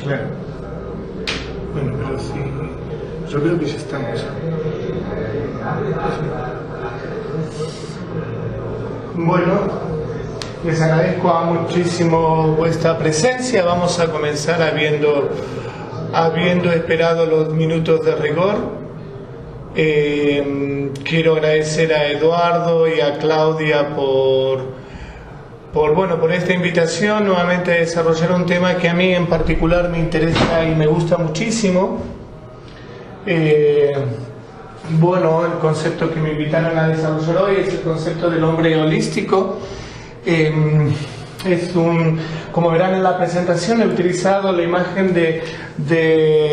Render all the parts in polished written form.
Claro. Bueno, pero sí, yo creo que ya estamos. Bueno, les agradezco muchísimo vuestra presencia. Vamos a comenzar habiendo esperado los minutos de rigor. Quiero agradecer a Eduardo y a Claudia por esta invitación nuevamente a desarrollar un tema que a mí en particular me interesa y me gusta muchísimo. El concepto que me invitaron a desarrollar hoy es el concepto del hombre holístico. Como verán en la presentación, he utilizado la imagen de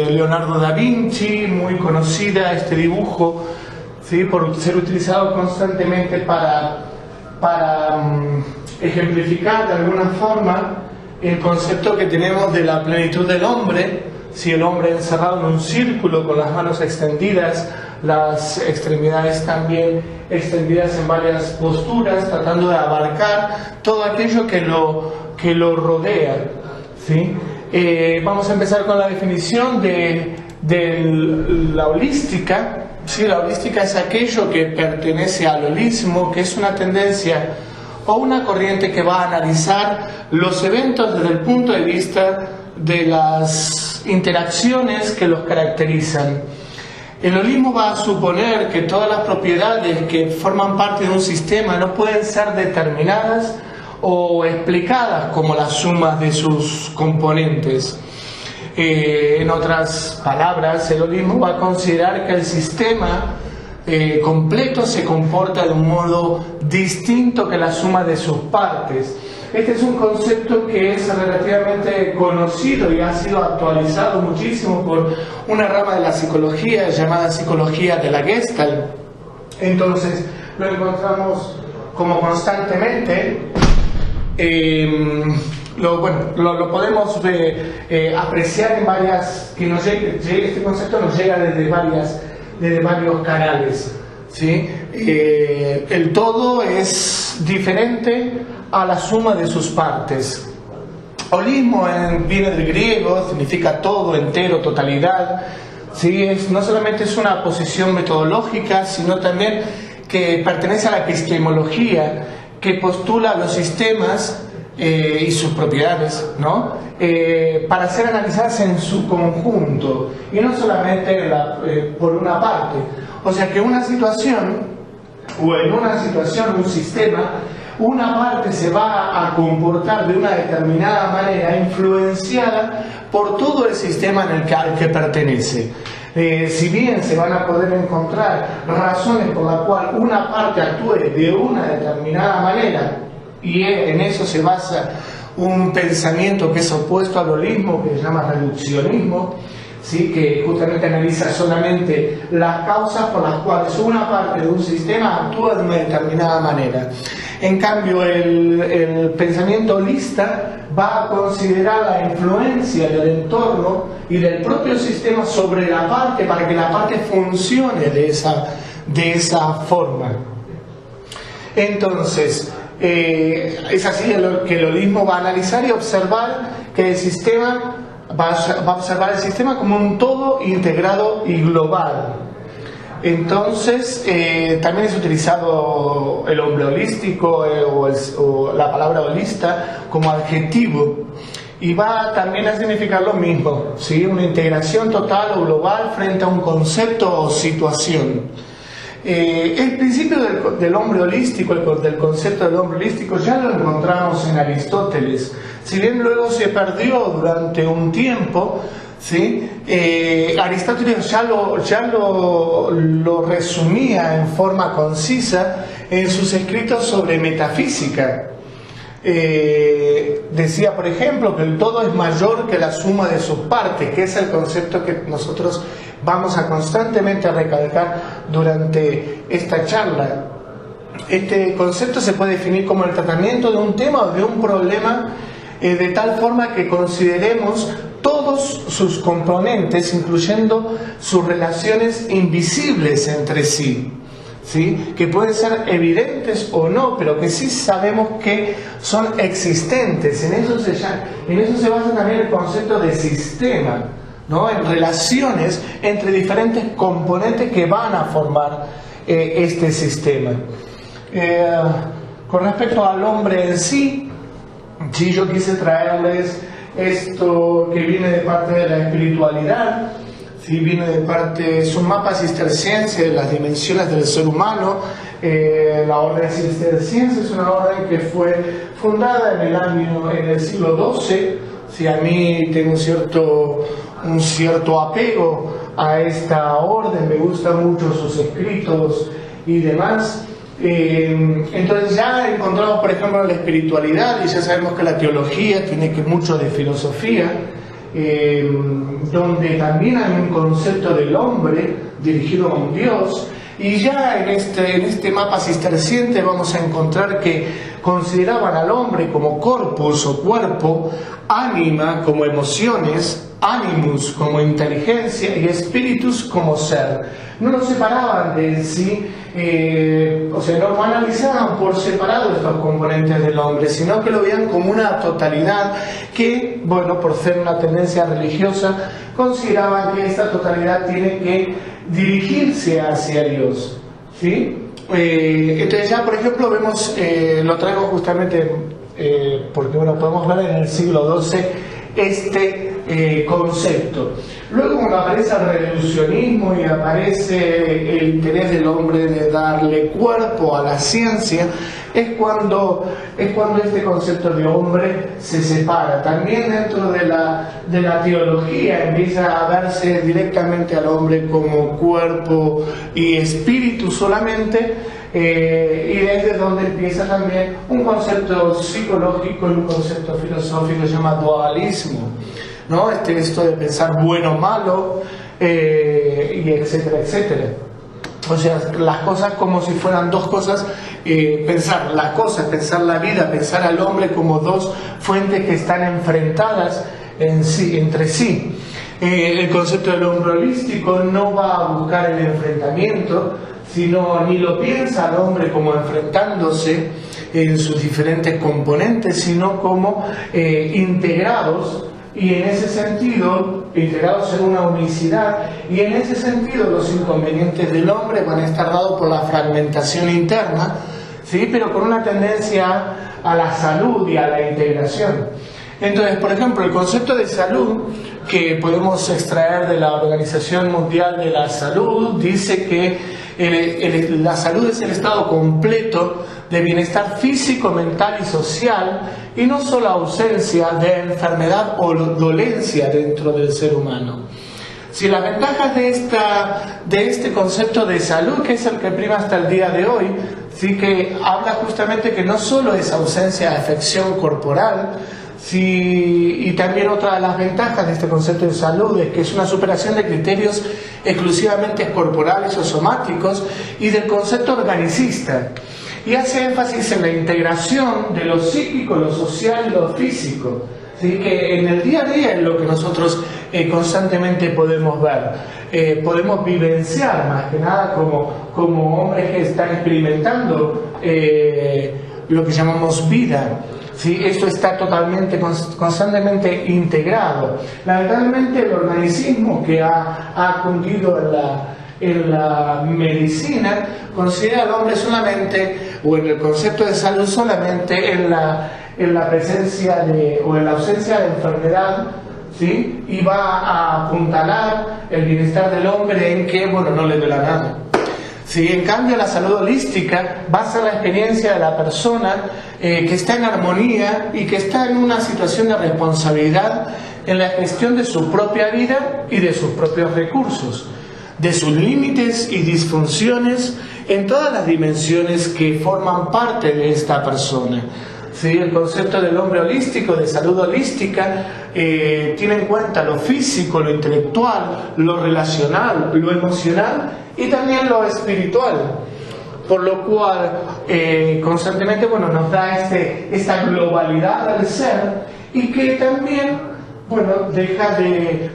Leonardo da Vinci, muy conocida, este dibujo, ¿sí? Por ser utilizado constantemente para ejemplificar de alguna forma el concepto que tenemos de la plenitud del hombre, ¿sí? El hombre encerrado en un círculo con las manos extendidas, las extremidades también extendidas en varias posturas, tratando de abarcar todo aquello que lo rodea, ¿sí? Vamos a empezar con la definición de la holística, ¿sí? La holística es aquello que pertenece al holismo, que es una tendencia o una corriente que va a analizar los eventos desde el punto de vista de las interacciones que los caracterizan. El holismo va a suponer que todas las propiedades que forman parte de un sistema no pueden ser determinadas o explicadas como la suma de sus componentes. En otras palabras, el holismo va a considerar que el sistema completo se comporta de un modo distinto que la suma de sus partes. Este es un concepto que es relativamente conocido y ha sido actualizado muchísimo por una rama de la psicología llamada psicología de la Gestalt. Entonces lo encontramos como constantemente, lo podemos apreciar en varias, este concepto nos llega desde varios canales, ¿sí? El todo es diferente a la suma de sus partes. Holismo viene del griego, significa todo, entero, totalidad, ¿sí? No solamente es una posición metodológica, sino también que pertenece a la epistemología, que postula los sistemas y sus propiedades, ¿no? Para ser analizadas en su conjunto y no solamente por una parte. O sea que en una situación, un sistema, una parte se va a comportar de una determinada manera influenciada por todo el sistema al que pertenece. Si bien se van a poder encontrar razones por las cuales una parte actúe de una determinada manera, y en eso se basa un pensamiento que es opuesto al holismo, que se llama reduccionismo, ¿sí? Que justamente analiza solamente las causas por las cuales una parte de un sistema actúa de una determinada manera. En cambio, el pensamiento holista va a considerar la influencia del entorno y del propio sistema sobre la parte para que la parte funcione de esa forma. Entonces, es así que el holismo va a analizar y observar que el sistema va a observar el sistema como un todo integrado y global. Entonces, también es utilizado el hombre holístico o la palabra holista como adjetivo y va también a significar lo mismo, ¿sí? Una integración total o global frente a un concepto o situación. El principio del hombre holístico, del concepto del hombre holístico, ya lo encontramos en Aristóteles. Si bien luego se perdió durante un tiempo, ¿sí? Aristóteles ya lo resumía en forma concisa en sus escritos sobre metafísica. Decía, por ejemplo, que el todo es mayor que la suma de sus partes, que es el concepto que nosotros vamos a constantemente recalcar durante esta charla. Este concepto se puede definir como el tratamiento de un tema o de un problema de tal forma que consideremos todos sus componentes, incluyendo sus relaciones invisibles entre sí. ¿sí? Que pueden ser evidentes o no, pero que sí sabemos que son existentes. En eso se basa también el concepto de sistema, ¿no? En relaciones entre diferentes componentes que van a formar este sistema. Con respecto al hombre en sí, yo quise traerles esto que viene de parte de la espiritualidad. Sí, viene de parte, es un mapa cisterciense de las dimensiones del ser humano. La orden cisterciense es una orden que fue fundada en el siglo XII. Sí, a mí tengo un cierto apego a esta orden, me gustan mucho sus escritos y demás. Entonces ya encontramos, por ejemplo, la espiritualidad, y ya sabemos que la teología tiene que mucho de filosofía. Donde también hay un concepto del hombre dirigido a un Dios, y ya en este mapa cisterciense vamos a encontrar que consideraban al hombre como corpus o cuerpo, ánima como emociones, animus como inteligencia y spiritus como ser. No lo separaban de sí, o sea, no analizaban por separado estos componentes del hombre, sino que lo veían como una totalidad que, bueno, por ser una tendencia religiosa, consideraban que esta totalidad tiene que dirigirse hacia Dios, ¿sí? Entonces ya, por ejemplo, vemos, lo traigo justamente porque, bueno, podemos ver en el siglo XII este concepto. Luego, cuando aparece el reduccionismo y aparece el interés del hombre de darle cuerpo a la ciencia, es cuando este concepto de hombre se separa. También dentro de la teología empieza a verse directamente al hombre como cuerpo y espíritu solamente, y desde donde empieza también un concepto psicológico y un concepto filosófico que se llama dualismo, ¿no? Esto de pensar bueno o malo, y etcétera, etcétera. O sea, las cosas como si fueran dos cosas, pensar las cosas, pensar la vida, pensar al hombre como dos fuentes que están enfrentadas entre sí. El concepto del hombre holístico no va a buscar el enfrentamiento, sino ni lo piensa al hombre como enfrentándose en sus diferentes componentes, sino como integrados, y en ese sentido, integrados en una unicidad, y en ese sentido los inconvenientes del hombre van a estar dados por la fragmentación interna, ¿sí? Pero con una tendencia a la salud y a la integración. Entonces, por ejemplo, el concepto de salud que podemos extraer de la Organización Mundial de la Salud dice que la salud es el estado completo de bienestar físico, mental y social, y no solo ausencia de enfermedad o dolencia dentro del ser humano. Si las ventajas de este concepto de salud, que es el que prima hasta el día de hoy, sí, que habla justamente que no solo es ausencia de afección corporal, sí, y también otra de las ventajas de este concepto de salud es que es una superación de criterios exclusivamente corporales o somáticos y del concepto organicista, y hace énfasis en la integración de lo psíquico, lo social y lo físico, ¿sí? Que en el día a día es lo que nosotros constantemente podemos ver, podemos vivenciar más que nada como hombres que están experimentando lo que llamamos vida. ¿Sí? Esto está totalmente, constantemente integrado. Lamentablemente el organicismo que ha cundido en la medicina considera al hombre solamente, o en el concepto de salud solamente, en la presencia o en la ausencia de enfermedad, ¿sí? Y va a apuntalar el bienestar del hombre en que, bueno, no le duela nada. Sí, en cambio la salud holística basa la experiencia de la persona que está en armonía y que está en una situación de responsabilidad en la gestión de su propia vida y de sus propios recursos, de sus límites y disfunciones en todas las dimensiones que forman parte de esta persona. Sí, el concepto del hombre holístico, de salud holística, tiene en cuenta lo físico, lo intelectual, lo relacional, lo emocional y también lo espiritual, por lo cual constantemente, bueno, nos da esta globalidad del ser, y que también, bueno,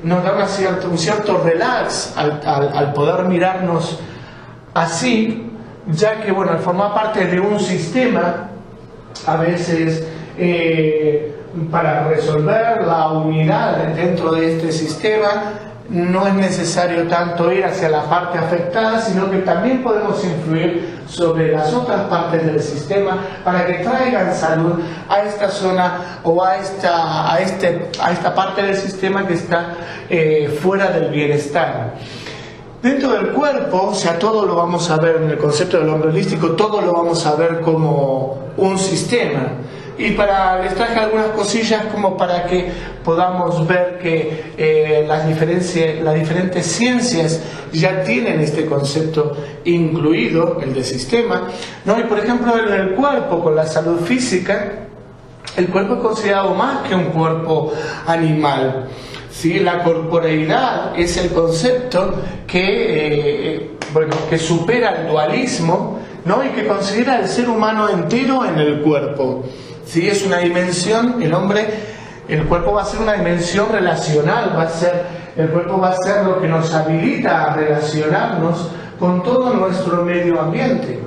nos da un cierto relax al poder mirarnos así, ya que, bueno, al formar parte de un sistema, a veces para resolver la unidad dentro de este sistema no es necesario tanto ir hacia la parte afectada, sino que también podemos influir sobre las otras partes del sistema para que traigan salud a esta zona o a esta parte del sistema que está fuera del bienestar. Dentro del cuerpo, o sea, todo lo vamos a ver en el concepto del hombre holístico, todo lo vamos a ver como un sistema. Y les traje algunas cosillas como para que podamos ver que las diferentes ciencias ya tienen este concepto incluido, el de sistema, ¿no? Y por ejemplo en el cuerpo, con la salud física, el cuerpo es considerado más que un cuerpo animal. ¿Sí? La corporeidad es el concepto que supera el dualismo, ¿no? Y que considera al ser humano entero en el cuerpo. ¿Sí? Es una dimensión, el cuerpo va a ser una dimensión relacional, el cuerpo va a ser lo que nos habilita a relacionarnos con todo nuestro medio ambiente.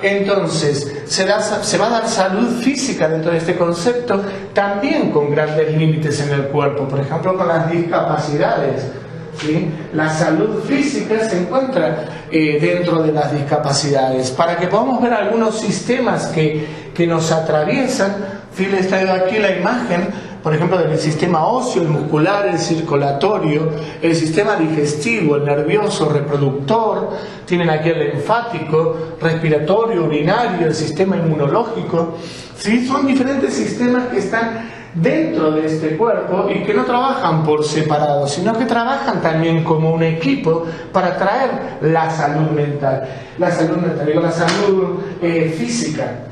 Entonces, se va a dar salud física dentro de este concepto, también con grandes límites en el cuerpo, por ejemplo con las discapacidades. ¿Sí? La salud física se encuentra dentro de las discapacidades. Para que podamos ver algunos sistemas que nos atraviesan, ¿sí? Les traigo aquí la imagen, por ejemplo, del sistema óseo, el muscular, el circulatorio, el sistema digestivo, el nervioso, reproductor, tienen aquí el linfático, respiratorio, urinario, el sistema inmunológico. ¿Sí? Son diferentes sistemas que están dentro de este cuerpo y que no trabajan por separado, sino que trabajan también como un equipo para traer la salud mental, la salud física.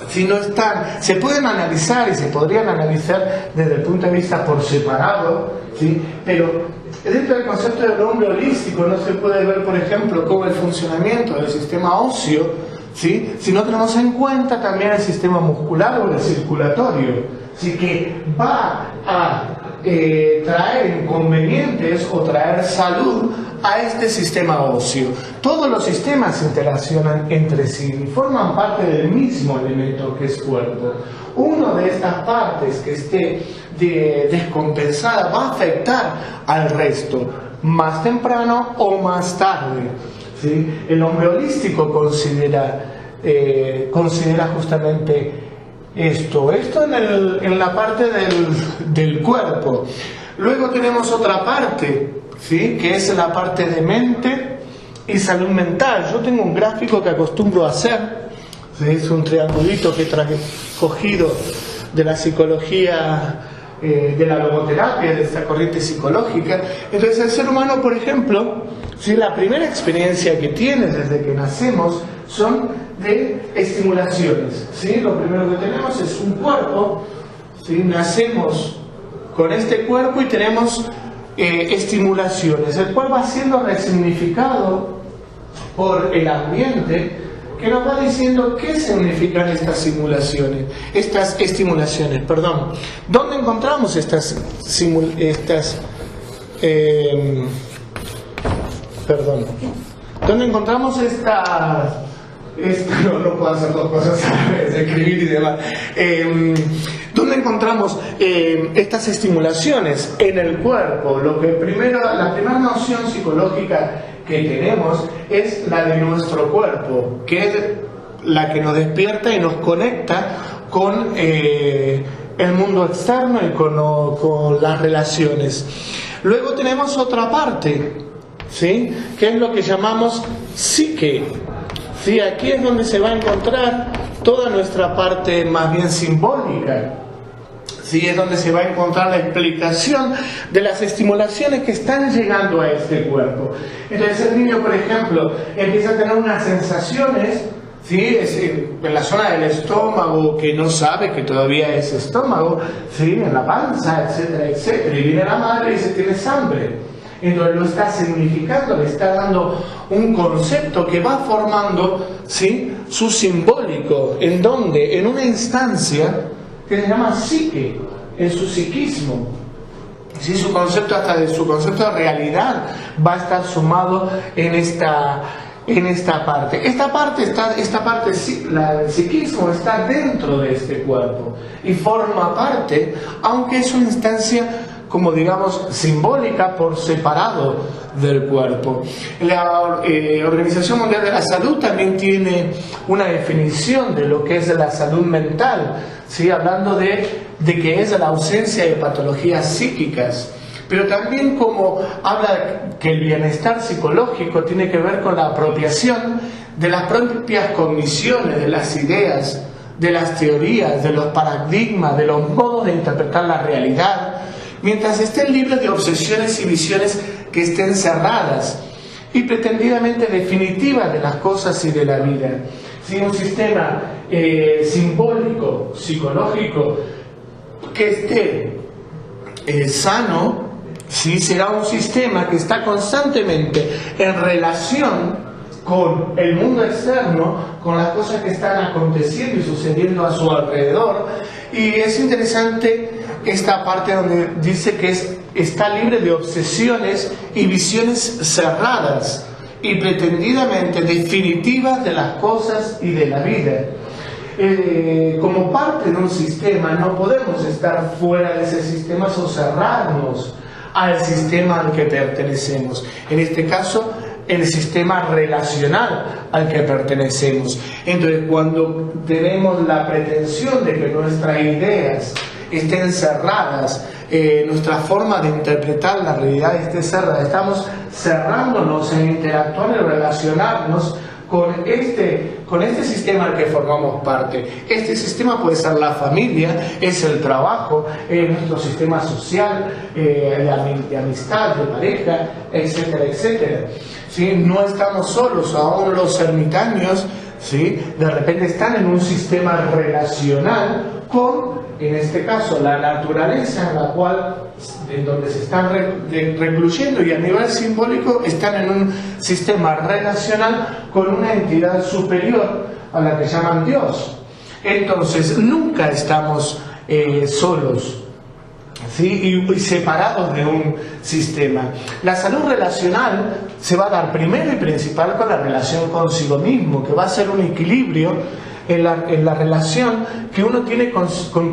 Si no están, se pueden analizar y se podrían analizar desde el punto de vista por separado, ¿sí? Pero dentro del concepto del hombre holístico no se puede ver, por ejemplo, cómo el funcionamiento del sistema óseo, ¿sí? Si no tenemos en cuenta también el sistema muscular o el circulatorio, así que va a traer inconvenientes o traer salud a este sistema óseo. Todos los sistemas se interaccionan entre sí y forman parte del mismo elemento que es cuerpo. Una de estas partes que esté descompensada va a afectar al resto, más temprano o más tarde. ¿Sí? El hombre holístico considera justamente esto en la parte del cuerpo. Luego tenemos otra parte, ¿sí? Que es la parte de mente y salud mental. Yo tengo un gráfico que acostumbro a hacer, ¿sí? Es un triangulito que traje cogido de la psicología, de la logoterapia, de esta corriente psicológica. Entonces el ser humano, por ejemplo, ¿sí? La primera experiencia que tiene desde que nacemos son de estimulaciones, ¿sí? Lo primero que tenemos es un cuerpo, ¿sí? Nacemos con este cuerpo y tenemos estimulaciones, el cual va siendo resignificado por el ambiente, que nos va diciendo qué significan estas estimulaciones. ¿Dónde encontramos ¿Dónde encontramos no puedo hacer dos cosas a la vez, escribir y demás. ¿Dónde encontramos estas estimulaciones? En el cuerpo. La primera noción psicológica que tenemos es la de nuestro cuerpo, que es la que nos despierta y nos conecta con el mundo externo y con las relaciones. Luego tenemos otra parte, ¿sí? Que es lo que llamamos psique. Sí, aquí es donde se va a encontrar toda nuestra parte más bien simbólica. Sí, es donde se va a encontrar la explicación de las estimulaciones que están llegando a este cuerpo. Entonces el niño, por ejemplo, empieza a tener unas sensaciones, ¿sí? En la zona del estómago, que no sabe que todavía es estómago, ¿sí? En la panza, etcétera, etcétera. Y viene la madre y dice: tienes hambre. Entonces lo está significando, le está dando un concepto que va formando, ¿sí? Su simbólico, en donde, en una instancia que se llama psique, en su psiquismo, ¿sí? Su concepto de realidad va a estar sumado en esta en esta parte. Esta parte, la del psiquismo, está dentro de este cuerpo y forma parte, aunque es una instancia, como digamos, simbólica por separado del cuerpo. La Organización Mundial de la Salud también tiene una definición de lo que es la salud mental, ¿sí? Hablando de que es la ausencia de patologías psíquicas. Pero también como habla que el bienestar psicológico tiene que ver con la apropiación de las propias cogniciones, de las ideas, de las teorías, de los paradigmas, de los modos de interpretar la realidad, mientras estén libres de obsesiones y visiones que estén cerradas y pretendidamente definitivas de las cosas y de la vida. Si un sistema simbólico, psicológico, que esté sano, sí, será un sistema que está constantemente en relación con el mundo externo, con las cosas que están aconteciendo y sucediendo a su alrededor. Y es interesante esta parte donde dice que está libre de obsesiones y visiones cerradas y pretendidamente definitivas de las cosas y de la vida. Como parte de un sistema no podemos estar fuera de ese sistema o cerrarnos al sistema al que pertenecemos. En este caso, el sistema relacional al que pertenecemos. Entonces, cuando tenemos la pretensión de que nuestras ideas estén cerradas, nuestra forma de interpretar la realidad esté cerrada, estamos cerrándonos en interactuar y relacionarnos con este sistema al que formamos parte. Este sistema puede ser la familia, es el trabajo, nuestro sistema social, de amistad, de pareja, etcétera, etcétera. ¿Sí? No estamos solos, aún los ermitaños, ¿sí? De repente están en un sistema relacional con, en este caso, la naturaleza en donde se están recluyendo, y a nivel simbólico están en un sistema relacional con una entidad superior a la que llaman Dios. Entonces nunca estamos solos, ¿sí? y separados de un sistema. La salud relacional se va a dar primero y principal con la relación consigo mismo, que va a ser un equilibrio en la relación que uno tiene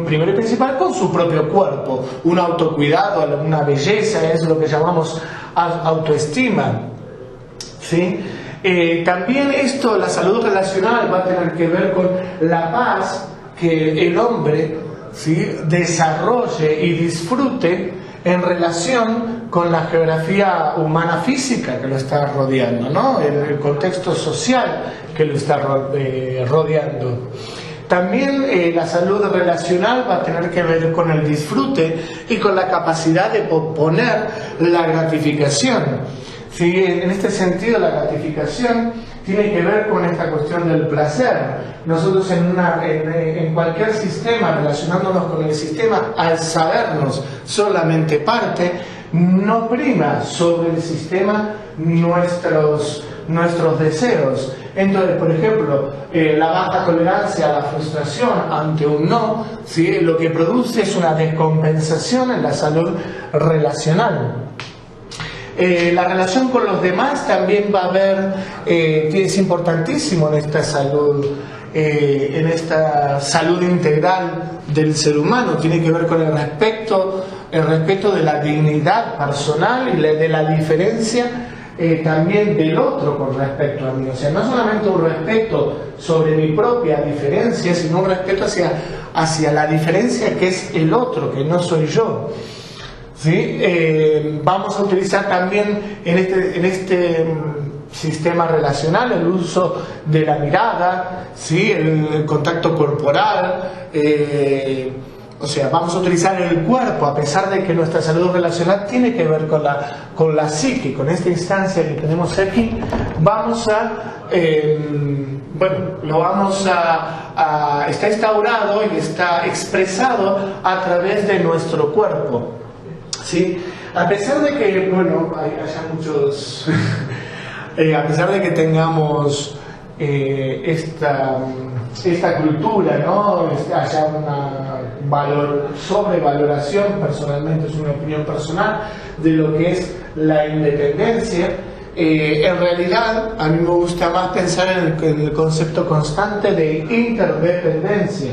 primero y principal con su propio cuerpo, un autocuidado, una belleza, es lo que llamamos autoestima, ¿sí? También la salud relacional va a tener que ver con la paz que el hombre, ¿sí?, desarrolle y disfrute en relación con la geografía humana física que lo está rodeando, ¿no? El contexto social que lo está rodeando. También la salud relacional va a tener que ver con el disfrute y con la capacidad de posponer la gratificación. ¿Sí? En este sentido, la gratificación tiene que ver con esta cuestión del placer. Nosotros en cualquier sistema, relacionándonos con el sistema, al sabernos solamente parte, no prima sobre el sistema nuestros deseos. Entonces, por ejemplo, la baja tolerancia a la frustración ante un no, ¿sí?, lo que produce es una descompensación en la salud relacional. La relación con los demás también va a haber, es importantísimo en esta salud integral del ser humano. Tiene que ver con el respeto de la dignidad personal y de la diferencia también del otro con respecto a mí. O sea, no solamente un respeto sobre mi propia diferencia, sino un respeto hacia la diferencia que es el otro, que no soy yo. ¿Sí? Vamos a utilizar también en este sistema relacional el uso de la mirada, ¿sí?, el contacto corporal, o sea, vamos a utilizar el cuerpo, a pesar de que nuestra salud relacional tiene que ver con la psique, con esta instancia que tenemos aquí. Está instaurado y está expresado a través de nuestro cuerpo. ¿Sí? A pesar de que, haya muchos, a pesar de que tengamos esta cultura, ¿no?, haya una sobrevaloración, personalmente es una opinión personal, de lo que es la independencia, en realidad a mí me gusta más pensar en el concepto constante de interdependencia.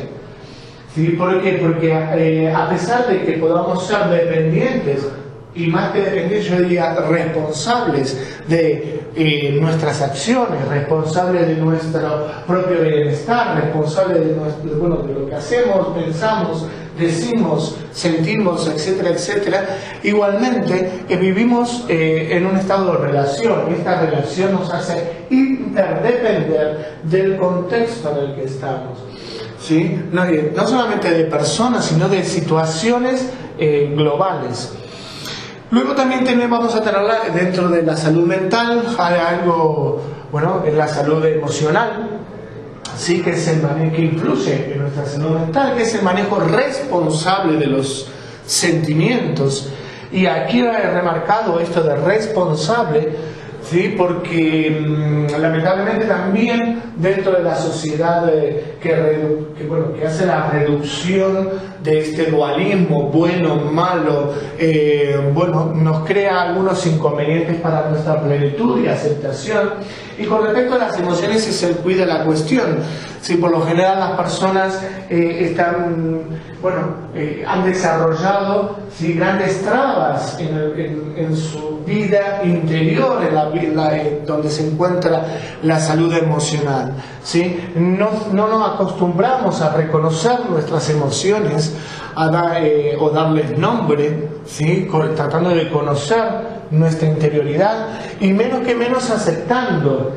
¿Sí? ¿Por qué? Porque a pesar de que podamos ser dependientes, y más que dependientes, yo diría responsables de nuestras acciones, responsables de nuestro propio bienestar, responsables de lo que hacemos, pensamos, decimos, sentimos, etcétera, etcétera, igualmente vivimos en un estado de relación, y esta relación nos hace interdepender del contexto en el que estamos. ¿Sí? No solamente de personas, sino de situaciones globales. Luego también vamos a tener dentro de la salud mental algo, en la salud emocional, ¿sí? Que es el manejo que influye en nuestra salud mental, que es el manejo responsable de los sentimientos. Y aquí he remarcado esto de responsable, ¿sí? Porque lamentablemente también dentro de la sociedad que hace la reducción de este dualismo bueno, malo, nos crea algunos inconvenientes para nuestra plenitud y aceptación. Y con respecto a las emociones es el quid de la cuestión. Si por lo general las personas han desarrollado grandes trabas en su vida interior, donde se encuentra la salud emocional, ¿sí? No nos acostumbramos a reconocer nuestras emociones, o darles nombre, ¿sí? Tratando de conocer nuestra interioridad, y menos aceptando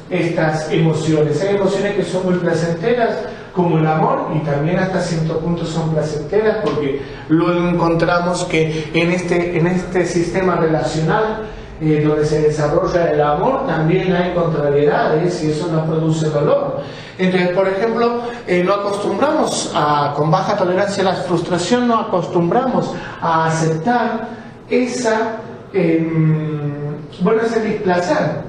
estas emociones. Hay emociones que son muy placenteras, como el amor, y también hasta cierto punto son placenteras, porque luego encontramos que en este sistema relacional donde se desarrolla el amor también hay contrariedades, y eso nos produce dolor. Entonces, por ejemplo, no acostumbramos con baja tolerancia a la frustración, no acostumbramos a aceptar ese displacer.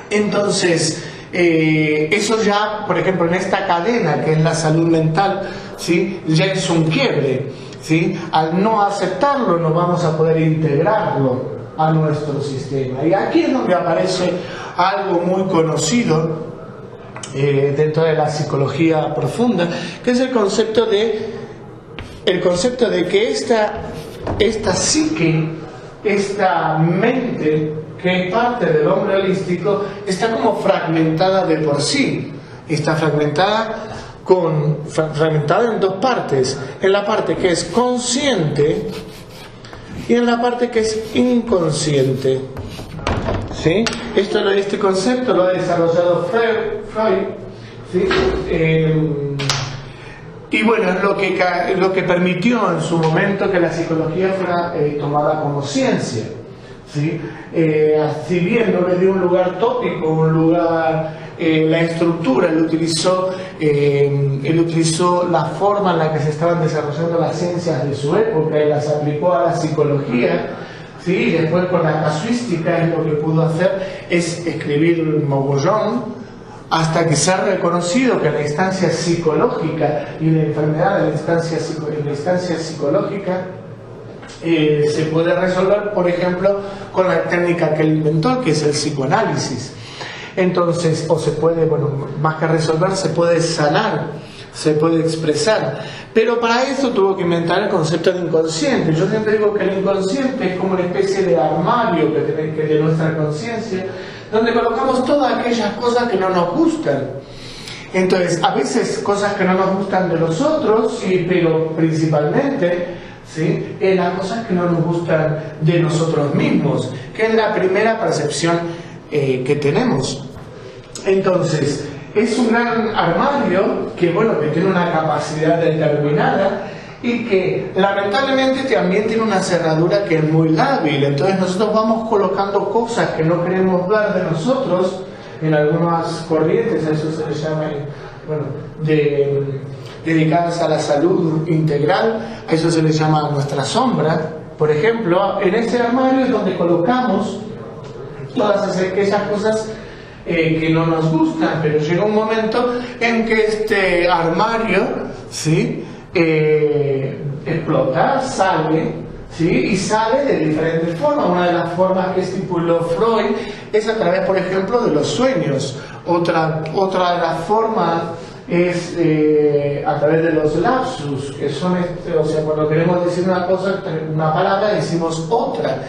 Entonces, eso ya, por ejemplo, en esta cadena que es la salud mental, ¿sí? Ya es un quiebre, ¿sí? Al no aceptarlo no vamos a poder integrarlo a nuestro sistema. Y aquí es donde aparece algo muy conocido dentro de la psicología profunda, que es el concepto de que esta psique, esta mente que es parte del hombre holístico, está como fragmentada de por sí. Está fragmentada en dos partes: en la parte que es consciente y en la parte que es inconsciente. ¿Sí? Este concepto lo ha desarrollado Freud, ¿sí? Y bueno, es lo que permitió en su momento que la psicología fuera tomada como ciencia, ¿sí? Si bien no le dio un lugar tópico, la estructura, él utilizó la forma en la que se estaban desarrollando las ciencias de su época y las aplicó a la psicología, ¿sí? Y después con la casuística lo que pudo hacer es escribir un mogollón, hasta que se ha reconocido que en la instancia psicológica y en la enfermedad en la instancia psicológica se puede resolver, por ejemplo, con la técnica que él inventó, que es el psicoanálisis. Entonces, más que resolver, se puede sanar, se puede expresar. Pero para eso tuvo que inventar el concepto de inconsciente. Yo siempre digo que el inconsciente es como una especie de armario que de nuestra conciencia, donde colocamos todas aquellas cosas que no nos gustan. Entonces, a veces cosas que no nos gustan de los otros, sí, pero principalmente, ¿sí?, las cosas que no nos gustan de nosotros mismos, que es la primera percepción que tenemos. Entonces, es un gran armario que tiene una capacidad determinada y que lamentablemente también tiene una cerradura que es muy lábil. Entonces nosotros vamos colocando cosas que no queremos ver de nosotros. En algunas corrientes a eso se le llama, dedicadas a la salud integral, a eso se le llama nuestra sombra. Por ejemplo, en ese armario es donde colocamos todas aquellas cosas que no nos gustan, pero llega un momento en que este armario, ¿sí?, explota, sale, ¿sí? Y sale de diferentes formas. Una de las formas que estipuló Freud es a través, por ejemplo, de los sueños. Otra de las formas es a través de los lapsus, que son, o sea, cuando queremos decir una cosa, una palabra, decimos otra.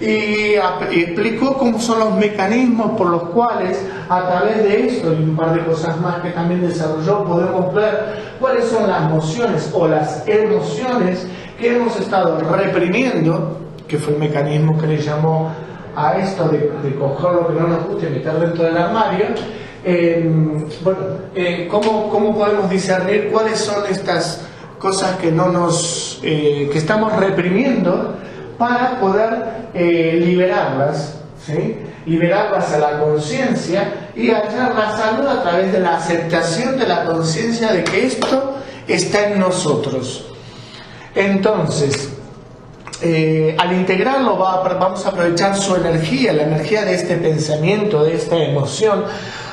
Y explicó cómo son los mecanismos por los cuales, a través de esto y un par de cosas más que también desarrolló, podemos ver cuáles son las emociones o las emociones que hemos estado reprimiendo, que fue el mecanismo que le llamó a esto de coger lo que no nos gusta y meter dentro del armario. ¿Cómo podemos discernir cuáles son estas cosas que que estamos reprimiendo para poder liberarlas, ¿sí? Liberarlas a la conciencia y hallar la salud a través de la aceptación de la conciencia de que esto está en nosotros? Entonces, al integrarlo vamos a aprovechar su energía, la energía de este pensamiento, de esta emoción,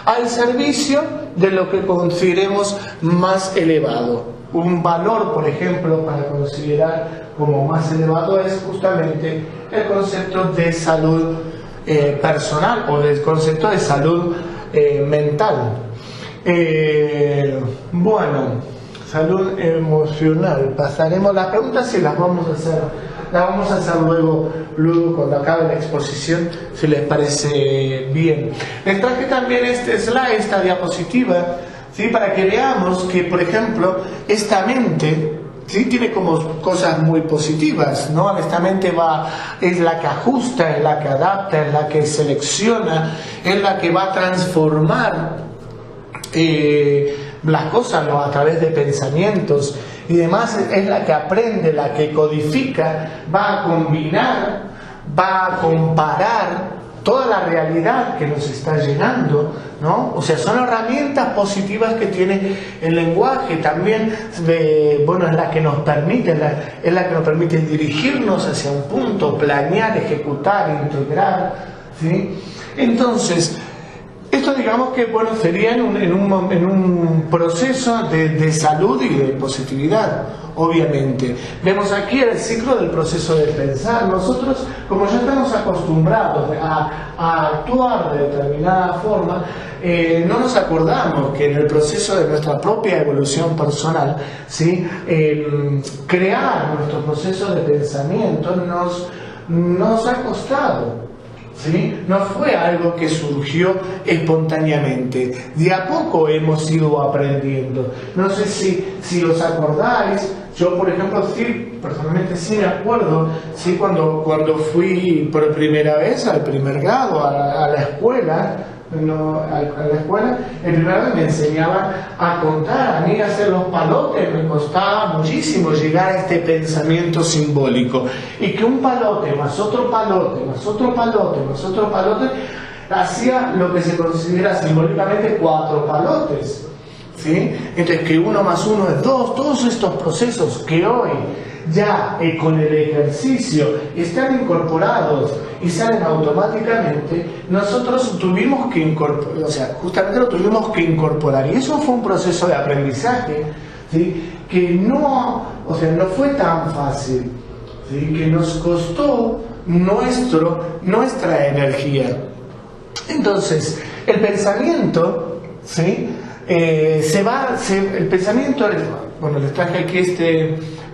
al servicio de lo que consideremos más elevado. Un valor, por ejemplo, para considerar como más elevado es justamente el concepto de salud personal o el concepto de salud mental. Salud emocional. Pasaremos las preguntas y las vamos a hacer luego cuando acabe la exposición, si les parece bien. Les traje también este slide, esta diapositiva, ¿sí? Para que veamos que, por ejemplo, esta mente, ¿sí? Tiene como cosas muy positivas, ¿no? Esta mente es la que ajusta, es la que adapta, es la que selecciona, es la que va a transformar las cosas, ¿no? A través de pensamientos y demás. Es la que aprende, la que codifica, va a combinar, va a comparar toda la realidad que nos está llenando, ¿no? O sea, son herramientas positivas que tiene el lenguaje. También, es la que nos permite, es la que nos permite dirigirnos hacia un punto, planear, ejecutar, integrar, ¿sí? Entonces, esto digamos que sería en un proceso de salud y de positividad, obviamente. Vemos aquí el ciclo del proceso de pensar. Nosotros, como ya estamos acostumbrados a actuar de determinada forma, no nos acordamos que en el proceso de nuestra propia evolución personal, ¿sí? Crear nuestro proceso de pensamiento nos ha costado. ¿Sí? No fue algo que surgió espontáneamente. De a poco hemos ido aprendiendo. No sé si os acordáis. Yo, por ejemplo, sí, personalmente sí me acuerdo, sí, cuando fui por primera vez al primer grado, a la escuela. El primero me enseñaban a contar, a mí a hacer los palotes, me costaba muchísimo llegar a este pensamiento simbólico, y que un palote más otro palote más otro palote más otro palote hacía lo que se considera simbólicamente 4 palotes, ¿sí? Entonces, que 1 más 1 es 2, todos estos procesos que hoy ya con el ejercicio están incorporados y salen automáticamente, nosotros tuvimos que justamente lo tuvimos que incorporar, y eso fue un proceso de aprendizaje, ¿sí? Que no fue tan fácil, ¿sí? Que nos costó nuestra energía. Entonces, el pensamiento, ¿sí? El pensamiento, les traje aquí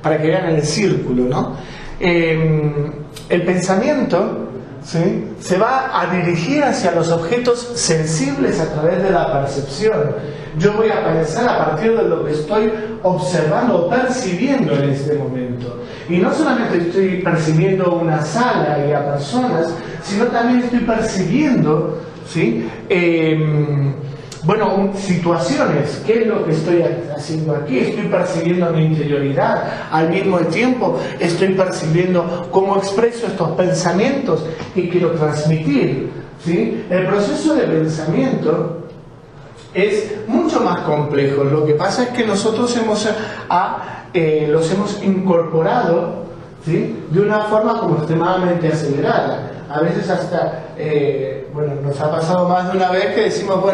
para que vean el círculo, ¿no? El pensamiento, ¿sí? Se va a dirigir hacia los objetos sensibles a través de la percepción. Yo voy a pensar a partir de lo que estoy observando o percibiendo en este momento. Y no solamente estoy percibiendo una sala y a personas, sino también estoy percibiendo, ¿sí? Situaciones. ¿Qué es lo que estoy haciendo aquí? Estoy percibiendo mi interioridad. Al mismo tiempo estoy percibiendo cómo expreso estos pensamientos y quiero transmitir, ¿sí? El proceso de pensamiento es mucho más complejo. Lo que pasa es que nosotros los hemos incorporado, ¿sí? De una forma como extremadamente acelerada. A veces hasta, nos ha pasado más de una vez que decimos,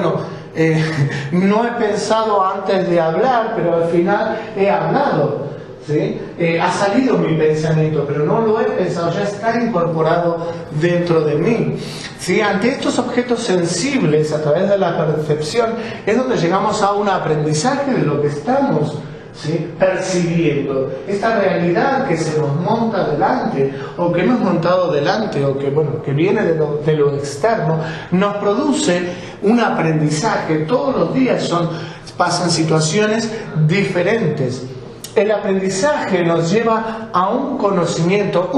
no he pensado antes de hablar, pero al final he hablado, ¿sí? Ha salido mi pensamiento, pero no lo he pensado, ya está incorporado dentro de mí. ¿Sí? Ante estos objetos sensibles, a través de la percepción, es donde llegamos a un aprendizaje de lo que estamos, ¿sí?, percibiendo. Esta realidad que se nos monta delante, o que hemos montado delante, o que, bueno, que viene de lo externo, nos produce un aprendizaje. Todos los días pasan situaciones diferentes. El aprendizaje nos lleva a un conocimiento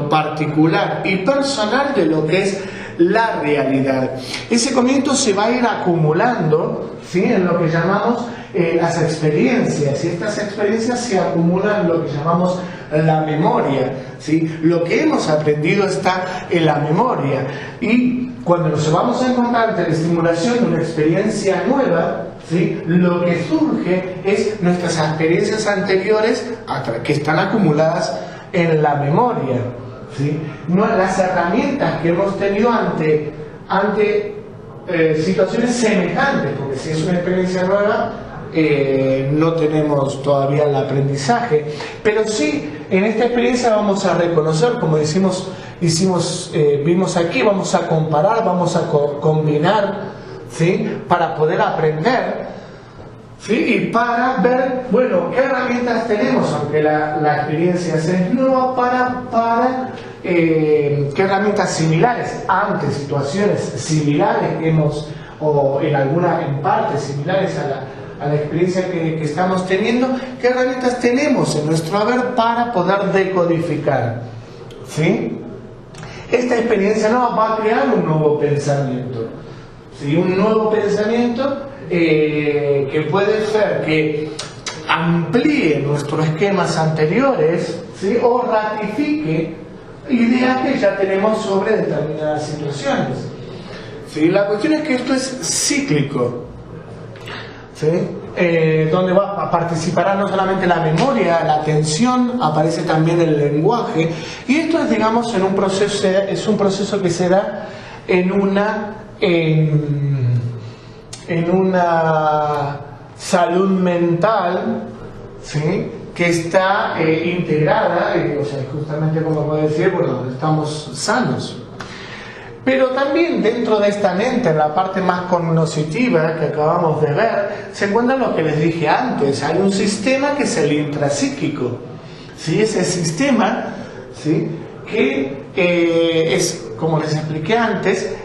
particular y personal de lo que es la realidad. Ese conocimiento se va a ir acumulando, ¿sí?, en lo que llamamos las experiencias, y estas experiencias se acumulan en lo que llamamos la memoria, ¿sí? Lo que hemos aprendido está en la memoria, y cuando nos vamos a encontrar ante la estimulación de una experiencia nueva, ¿sí?, lo que surge es nuestras experiencias anteriores que están acumuladas en la memoria, ¿sí? Las herramientas que hemos tenido ante situaciones semejantes, porque si es una experiencia nueva, no tenemos todavía el aprendizaje, pero sí en esta experiencia vamos a reconocer, como vimos aquí, vamos a comparar, vamos a combinar, ¿sí?, para poder aprender, ¿sí?, y para ver, bueno, qué herramientas tenemos, aunque la experiencia es nueva, qué herramientas similares ante situaciones similares que hemos, o en parte similares a la experiencia que estamos teniendo, qué herramientas tenemos en nuestro haber para poder decodificar, ¿sí? Esta experiencia nueva va a crear un nuevo pensamiento, ¿sí? Un nuevo pensamiento que puede ser que amplíe nuestros esquemas anteriores, ¿sí?, o ratifique ideas que ya tenemos sobre determinadas situaciones, ¿sí? La cuestión es que esto es cíclico, ¿sí? Donde participará no solamente la memoria, la atención, aparece también el lenguaje, y esto es, digamos, un proceso que se da en una salud mental, ¿sí?, que está integrada, o sea, justamente como puedo decir, bueno, estamos sanos. Pero también dentro de esta mente, en la parte más cognitiva que acabamos de ver, se encuentra lo que les dije antes. Hay un sistema que es el intrapsíquico, ¿sí? Ese sistema, ¿sí?, que es, como les expliqué antes,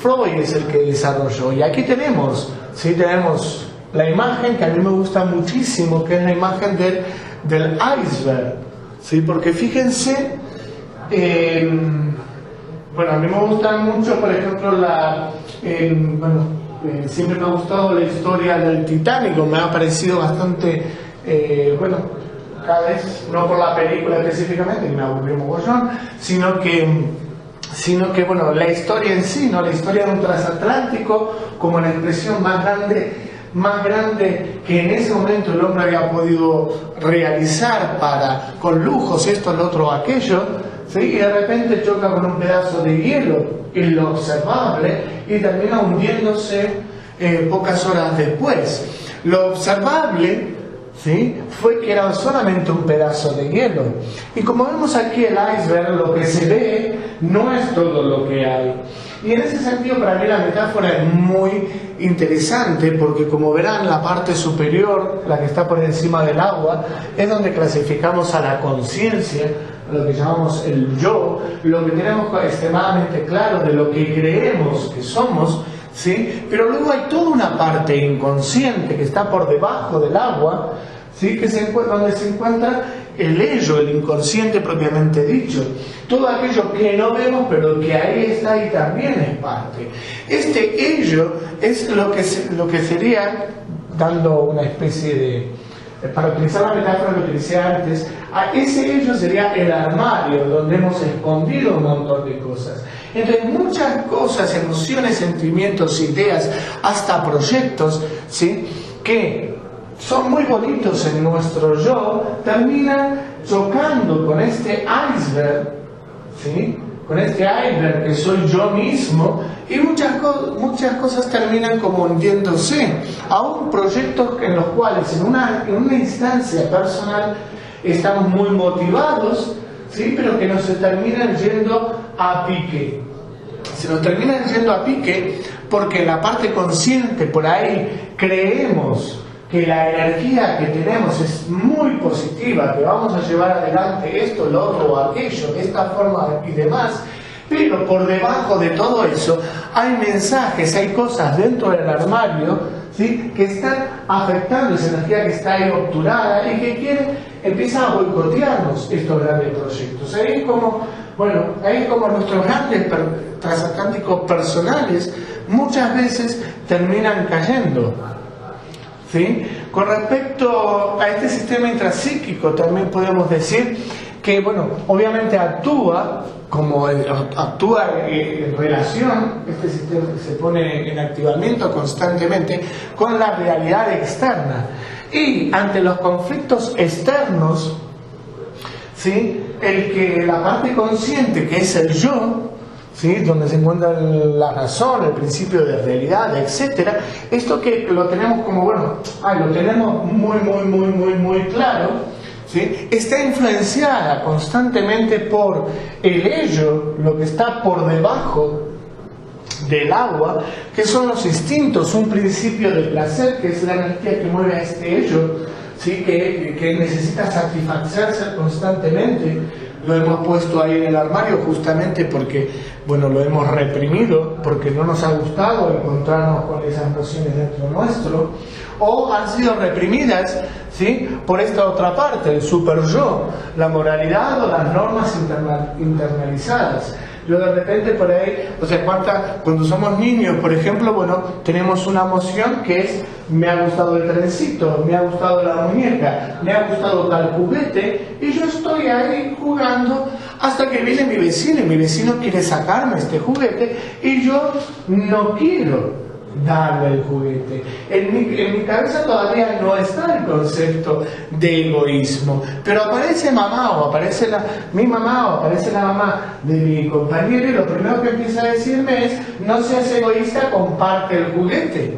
Freud es el que desarrolló. Y aquí tenemos la imagen que a mí me gusta muchísimo, que es la imagen del iceberg, ¿sí? Porque fíjense, bueno, a mí me gusta mucho, por ejemplo, siempre me ha gustado la historia del Titanic, me ha parecido bastante, cada vez, no por la película específicamente, que me aburrió mogollón, sino que bueno, la historia en sí, ¿no? La historia de un transatlántico como la expresión más grande que en ese momento el hombre había podido realizar con lujos, esto, lo otro, aquello, ¿sí? Y de repente choca con un pedazo de hielo inobservable y termina hundiéndose pocas horas después. Lo observable, ¿sí?, fue que era solamente un pedazo de hielo. Y como vemos aquí el iceberg, lo que se ve no es todo lo que hay. Y en ese sentido, para mí la metáfora es muy interesante, porque como verán, la parte superior, la que está por encima del agua, es donde clasificamos a la conciencia, lo que llamamos el yo, lo que tenemos extremadamente claro de lo que creemos que somos, ¿sí? Pero luego hay toda una parte inconsciente que está por debajo del agua, ¿sí?, donde se encuentra el ello, el inconsciente propiamente dicho, todo aquello que no vemos pero que ahí está y también es parte. Este ello es lo que sería, dando una especie de, para utilizar la metáfora que utilicé antes, ese ello sería el armario donde hemos escondido un montón de cosas. Entonces muchas cosas, emociones, sentimientos, ideas, hasta proyectos, ¿sí?, que son muy bonitos en nuestro yo, terminan chocando con este iceberg, ¿sí?, con este iceberg que soy yo mismo, y muchas cosas terminan como hundiéndose. Aún proyectos en los cuales en una instancia personal estamos muy motivados, ¿sí? Pero que nos se terminan yendo a pique. Se nos terminan yendo a pique porque en la parte consciente por ahí creemos que la energía que tenemos es muy positiva, que vamos a llevar adelante esto, lo otro o aquello, de esta forma y demás, pero por debajo de todo eso hay mensajes, hay cosas dentro del armario, ¿sí? Que están afectando esa energía que está ahí obturada y que empieza a boicotearnos estos grandes proyectos. Ahí es como, nuestros grandes transatlánticos personales muchas veces terminan cayendo. ¿Sí? Con respecto a este sistema intrapsíquico también podemos decir que, obviamente actúa en relación, este sistema se pone en activamiento constantemente con la realidad externa, y ante los conflictos externos, ¿sí? La parte consciente, que es el yo, ¿sí? Donde se encuentra la razón, el principio de realidad, etcétera. Esto que lo tenemos como, lo tenemos muy claro, ¿sí? Está influenciada constantemente por el ello, lo que está por debajo del agua, que son los instintos, un principio de placer, que es la energía que mueve a este ello, ¿sí? Que necesita satisfacerse constantemente. Lo hemos puesto ahí en el armario justamente porque, lo hemos reprimido, porque no nos ha gustado encontrarnos con esas nociones dentro nuestro, o han sido reprimidas, ¿sí? Por esta otra parte, el super yo, la moralidad o las normas internalizadas. Yo de repente por ahí, cuando somos niños, por ejemplo, tenemos una emoción que es: me ha gustado el trencito, me ha gustado la muñeca, me ha gustado tal juguete, y yo estoy ahí jugando hasta que viene mi vecino, y mi vecino quiere sacarme este juguete, y yo no quiero darle el juguete. En mi cabeza todavía no está el concepto de egoísmo, pero aparece mamá, o aparece mi mamá, o aparece la mamá de mi compañero, y lo primero que empieza a decirme es: no seas egoísta, comparte el juguete.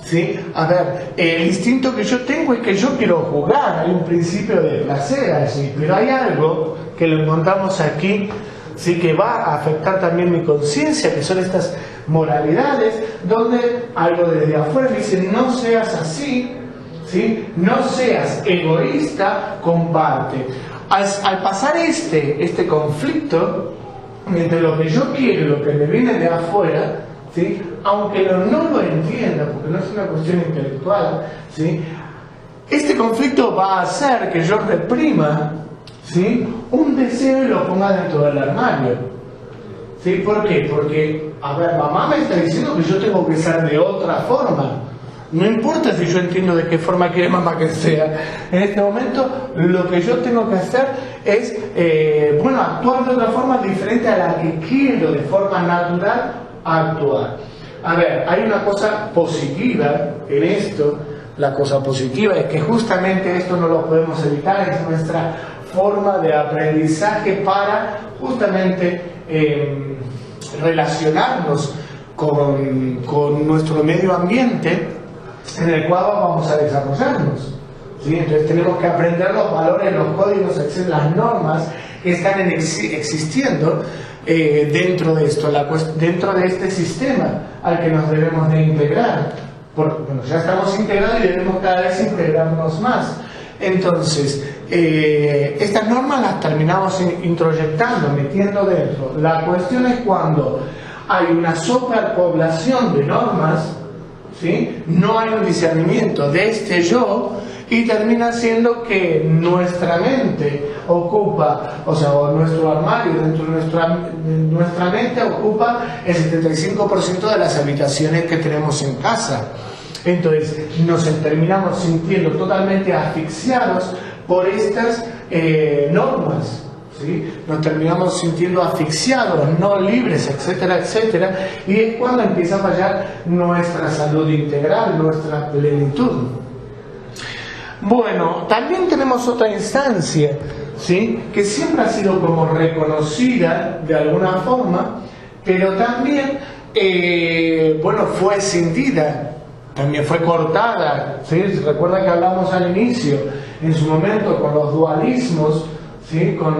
¿Sí? A ver, el instinto que yo tengo es que yo quiero jugar, hay un principio de placer allí, pero hay algo que lo encontramos aquí, ¿sí? Que va a afectar también mi conciencia, que son estas moralidades, donde algo desde afuera me dice: no seas así, ¿sí? No seas egoísta, comparte. Al pasar este conflicto entre lo que yo quiero y lo que me viene de afuera, ¿sí? Aunque no lo entienda, porque no es una cuestión intelectual, ¿sí? Este conflicto va a hacer que yo reprima, ¿sí? Un deseo y lo ponga dentro del armario, ¿sí? ¿Por qué? Porque, mamá me está diciendo que yo tengo que ser de otra forma. No importa si yo entiendo de qué forma quiere mamá que sea. En este momento lo que yo tengo que hacer es, actuar de otra forma diferente a la que quiero, de forma natural, actuar. Hay una cosa positiva en esto. La cosa positiva es que justamente esto no lo podemos evitar, es nuestra forma de aprendizaje para justamente relacionarnos con nuestro medio ambiente en el cual vamos a desarrollarnos, ¿sí? Entonces tenemos que aprender los valores, los códigos, las normas que están existiendo dentro de esto, dentro de este sistema al que nos debemos de integrar. Ya estamos integrados y debemos cada vez integrarnos más. Entonces, estas normas las terminamos introyectando, metiendo dentro. La cuestión es cuando hay una superpoblación de normas, ¿sí? No hay un discernimiento de este yo, y termina siendo que nuestra mente ocupa, o nuestro armario dentro de nuestra mente ocupa el 75% de las habitaciones que tenemos en casa. Entonces nos terminamos sintiendo totalmente asfixiados por estas normas, ¿sí? Nos terminamos sintiendo asfixiados, no libres, etcétera, etcétera, y es cuando empieza a fallar nuestra salud integral, nuestra plenitud. También tenemos otra instancia, ¿sí? Que siempre ha sido como reconocida de alguna forma, pero también, bueno, fue escindida, también fue cortada, ¿sí? Recuerda que hablamos al inicio, en su momento, con los dualismos, ¿sí? Con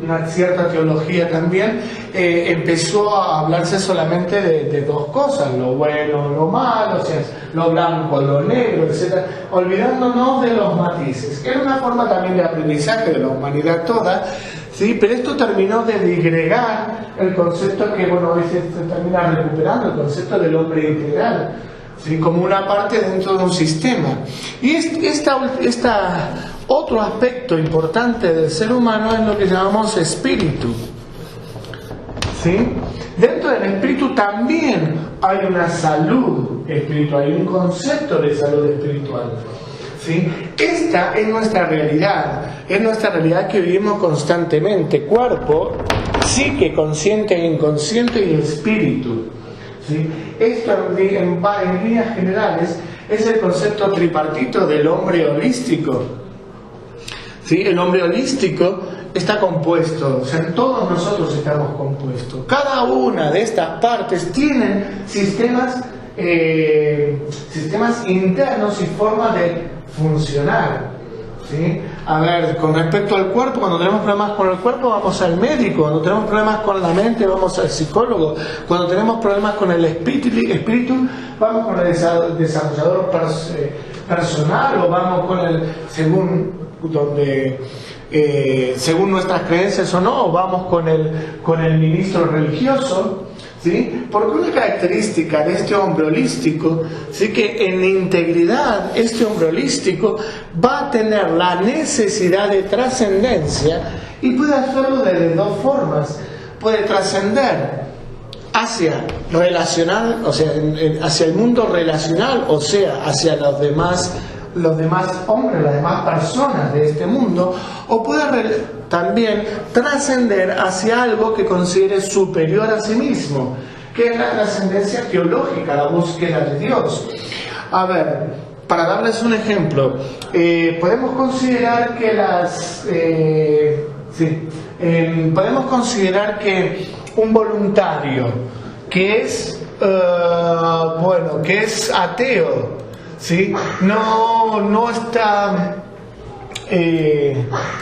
una cierta teología también, empezó a hablarse solamente de dos cosas, lo bueno, lo malo, o sea, lo blanco, lo negro, etc., olvidándonos de los matices, que era una forma también de aprendizaje de la humanidad toda, ¿sí? Pero esto terminó de disgregar el concepto que, bueno, hoy se termina recuperando, el concepto del hombre integral, ¿sí? Como una parte dentro de un sistema. Y otro aspecto importante del ser humano es lo que llamamos espíritu, ¿sí? Dentro del espíritu también hay una salud espiritual, hay un concepto de salud espiritual, ¿sí? Esta es nuestra realidad que vivimos constantemente: cuerpo, psique, consciente e inconsciente, y espíritu, ¿sí? Esto en líneas generales es el concepto tripartito del hombre holístico, ¿sí? El hombre holístico está compuesto, o sea, todos nosotros estamos compuestos. Cada una de estas partes tienen sistemas internos y forma de funcionar, ¿sí? A ver, con respecto al cuerpo, cuando tenemos problemas con el cuerpo vamos al médico, cuando tenemos problemas con la mente vamos al psicólogo, cuando tenemos problemas con el espíritu vamos con el desarrollador personal, o vamos con el según nuestras creencias o no, vamos con el ministro religioso, ¿sí? Porque una característica de este hombre holístico, ¿sí? Que en integridad este hombre holístico va a tener la necesidad de trascendencia, y puede hacerlo de dos formas. Puede trascender hacia relacional, o sea, hacia el mundo relacional, o sea, hacia los demás hombres, las demás personas de este mundo, o puede también trascender hacia algo que considere superior a sí mismo, que es la trascendencia teológica, la búsqueda de Dios. A ver, para darles un ejemplo, podemos considerar podemos considerar que un voluntario que es ateo, ¿sí? No está...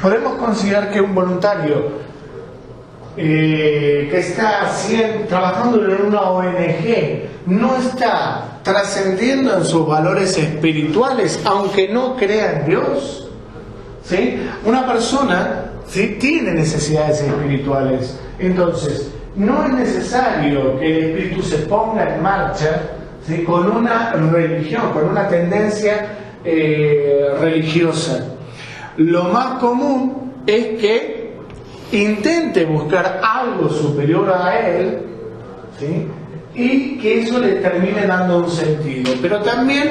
podemos considerar que un voluntario que está trabajando en una ONG no está trascendiendo en sus valores espirituales, aunque no crea en Dios, ¿sí? Una persona, ¿sí?, tiene necesidades espirituales. Entonces, no es necesario que el espíritu se ponga en marcha, ¿sí?, con una religión, con una tendencia religiosa. Lo más común es que intente buscar algo superior a él, ¿sí?, y que eso le termine dando un sentido. Pero también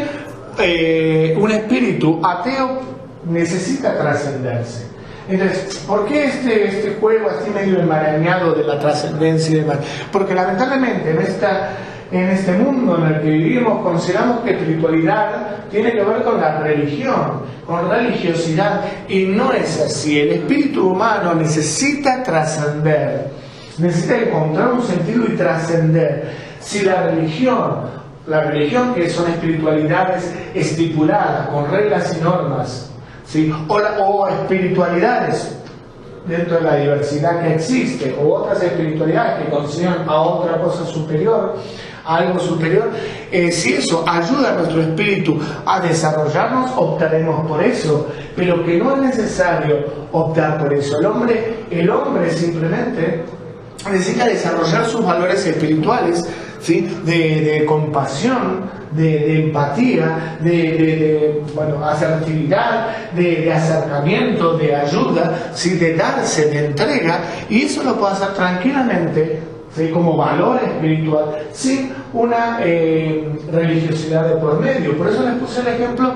un espíritu ateo necesita trascenderse. Entonces, ¿por qué este juego así medio enmarañado de la trascendencia y demás? Porque lamentablemente en este mundo en el que vivimos consideramos que espiritualidad tiene que ver con la religión, con religiosidad, y no es así. El espíritu humano necesita trascender, necesita encontrar un sentido y trascender. Si la religión que son espiritualidades estipuladas con reglas y normas, ¿sí?, o espiritualidades dentro de la diversidad que existe, o otras espiritualidades que consideran a otra cosa superior, a algo superior, si eso ayuda a nuestro espíritu a desarrollarnos, optaremos por eso, pero que no es necesario optar por eso. El hombre simplemente necesita desarrollar sus valores espirituales, ¿sí?, de compasión, de empatía, de asertividad, de acercamiento, de ayuda, ¿sí?, de darse, de entrega, y eso lo puede hacer tranquilamente, ¿sí?, como valor espiritual, sin una religiosidad de por medio. Por eso les puse el ejemplo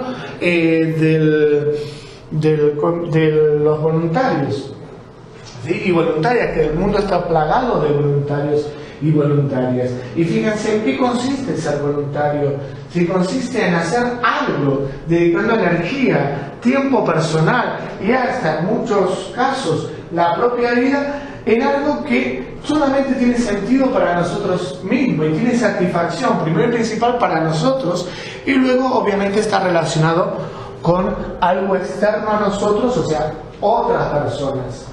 de los voluntarios, ¿sí?, y voluntarias, que el mundo está plagado de voluntarios y voluntarias. Y fíjense en qué consiste ser voluntario. Si consiste en hacer algo, dedicando energía, tiempo personal y hasta en muchos casos la propia vida en algo que solamente tiene sentido para nosotros mismos y tiene satisfacción, primero y principal para nosotros, y luego obviamente está relacionado con algo externo a nosotros, o sea, otras personas,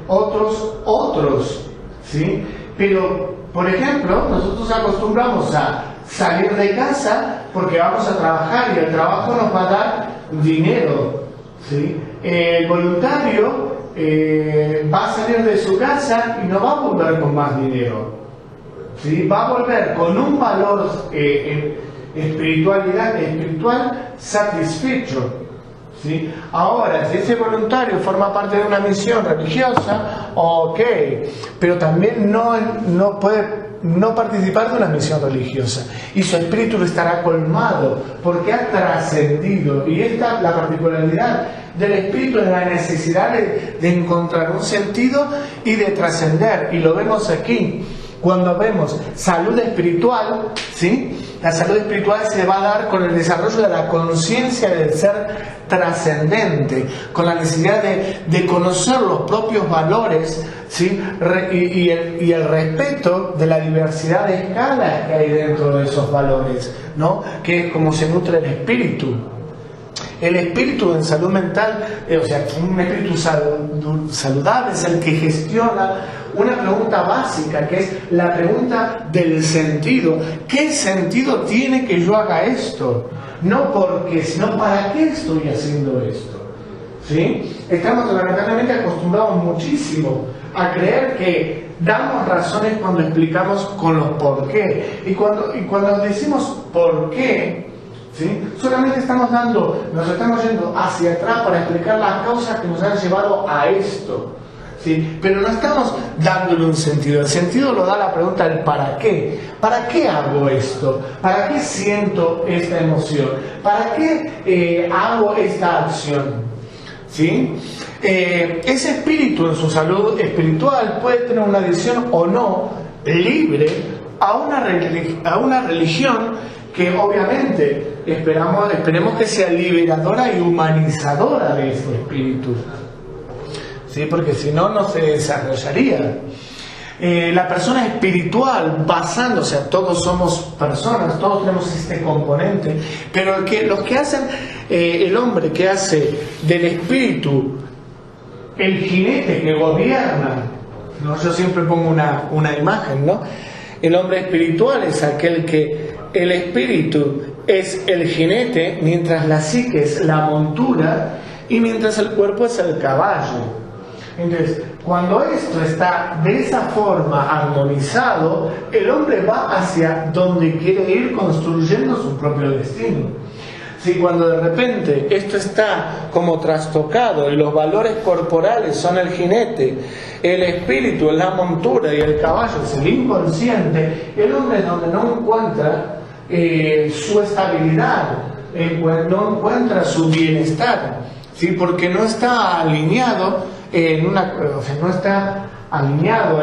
otros, ¿sí? Pero, por ejemplo, nosotros acostumbramos a salir de casa porque vamos a trabajar y el trabajo nos va a dar dinero, ¿sí? El voluntario va a salir de su casa y no va a volver con más dinero, ¿sí? Va a volver con un valor espiritual satisfecho, ¿sí? Ahora, si ese voluntario forma parte de una misión religiosa, ok, pero también no puede no participar de una misión religiosa y su espíritu estará colmado porque ha trascendido. Y esta la particularidad del espíritu, es la necesidad de encontrar un sentido y de trascender, y lo vemos aquí cuando vemos salud espiritual, ¿sí? La salud espiritual se va a dar con el desarrollo de la conciencia del ser trascendente, con la necesidad de conocer los propios valores, ¿sí? y el respeto de la diversidad de escalas que hay dentro de esos valores, ¿no? Que es como se nutre el espíritu. El espíritu en salud mental, o sea, un espíritu saludable es el que gestiona una pregunta básica, que es la pregunta del sentido. ¿Qué sentido tiene que yo haga esto? No porque, sino ¿para qué estoy haciendo esto? ¿Sí? Estamos lamentablemente acostumbrados muchísimo a creer que damos razones cuando explicamos con los por qué. Y cuando decimos por qué, ¿sí? Solamente nos estamos yendo hacia atrás para explicar las causas que nos han llevado a esto, ¿sí? Pero no estamos dándole un sentido. El sentido lo da la pregunta del ¿para qué? ¿Para qué hago esto? ¿Para qué siento esta emoción? ¿Para qué hago esta acción? ¿Sí? Ese espíritu en su salud espiritual puede tener una adhesión o no libre a una religión que obviamente esperemos que sea liberadora y humanizadora de su espíritu, ¿sí? Porque si no, no se desarrollaría. La persona espiritual, basándose, todos somos personas, todos tenemos este componente, pero los que hacen, el hombre que hace del espíritu el jinete que gobierna, ¿no? Yo siempre pongo una imagen, ¿no? El hombre espiritual es aquel que el espíritu es el jinete, mientras la psique es la montura y mientras el cuerpo es el caballo. Entonces, cuando esto está de esa forma armonizado, el hombre va hacia donde quiere ir construyendo su propio destino. Si cuando de repente esto está como trastocado y los valores corporales son el jinete, el espíritu es la montura y el caballo es el inconsciente, el hombre es donde no encuentra su estabilidad, no encuentra su bienestar, ¿sí? Porque no está alineado no está alineado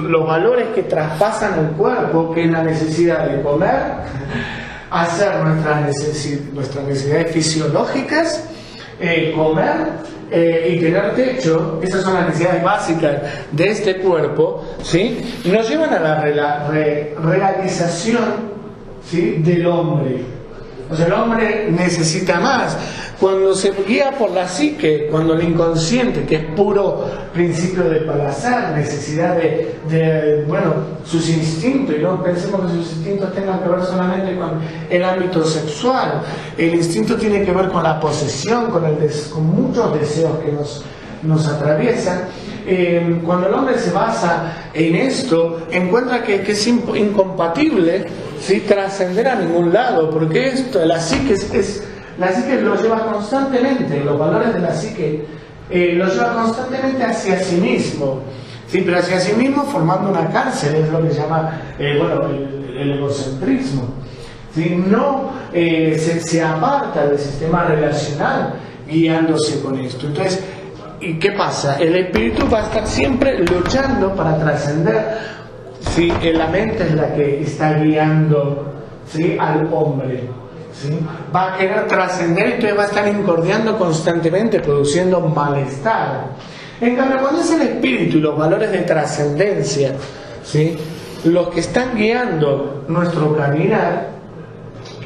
los valores que traspasan el cuerpo, que es la necesidad de comer, hacer nuestras necesidades fisiológicas, comer y tener techo. Esas son las necesidades básicas de este cuerpo, ¿sí? Y nos llevan a la realización, ¿sí? Del hombre. O sea, el hombre necesita más. Cuando se guía por la psique, cuando el inconsciente, que es puro principio de placer, necesidad de sus instintos, y no pensemos que sus instintos tengan que ver solamente con el ámbito sexual. El instinto tiene que ver con la posesión, con muchos deseos que nos atraviesan. Cuando el hombre se basa en esto, encuentra que es incompatible, ¿sí? Trascender a ningún lado, porque la psique lo lleva constantemente, los valores de la psique lo lleva constantemente hacia sí mismo, ¿sí? Pero hacia sí mismo formando una cárcel, es lo que se llama el egocentrismo, ¿sí? No se aparta del sistema relacional guiándose con esto. Entonces, ¿y qué pasa? El espíritu va a estar siempre luchando para trascender ¿sí? La mente es la que está guiando, ¿sí?, al hombre, ¿sí? Va a querer trascender y entonces va a estar incordiando constantemente, produciendo malestar. En cambio, cuando es el espíritu y los valores de trascendencia, ¿sí?, los que están guiando nuestro caminar,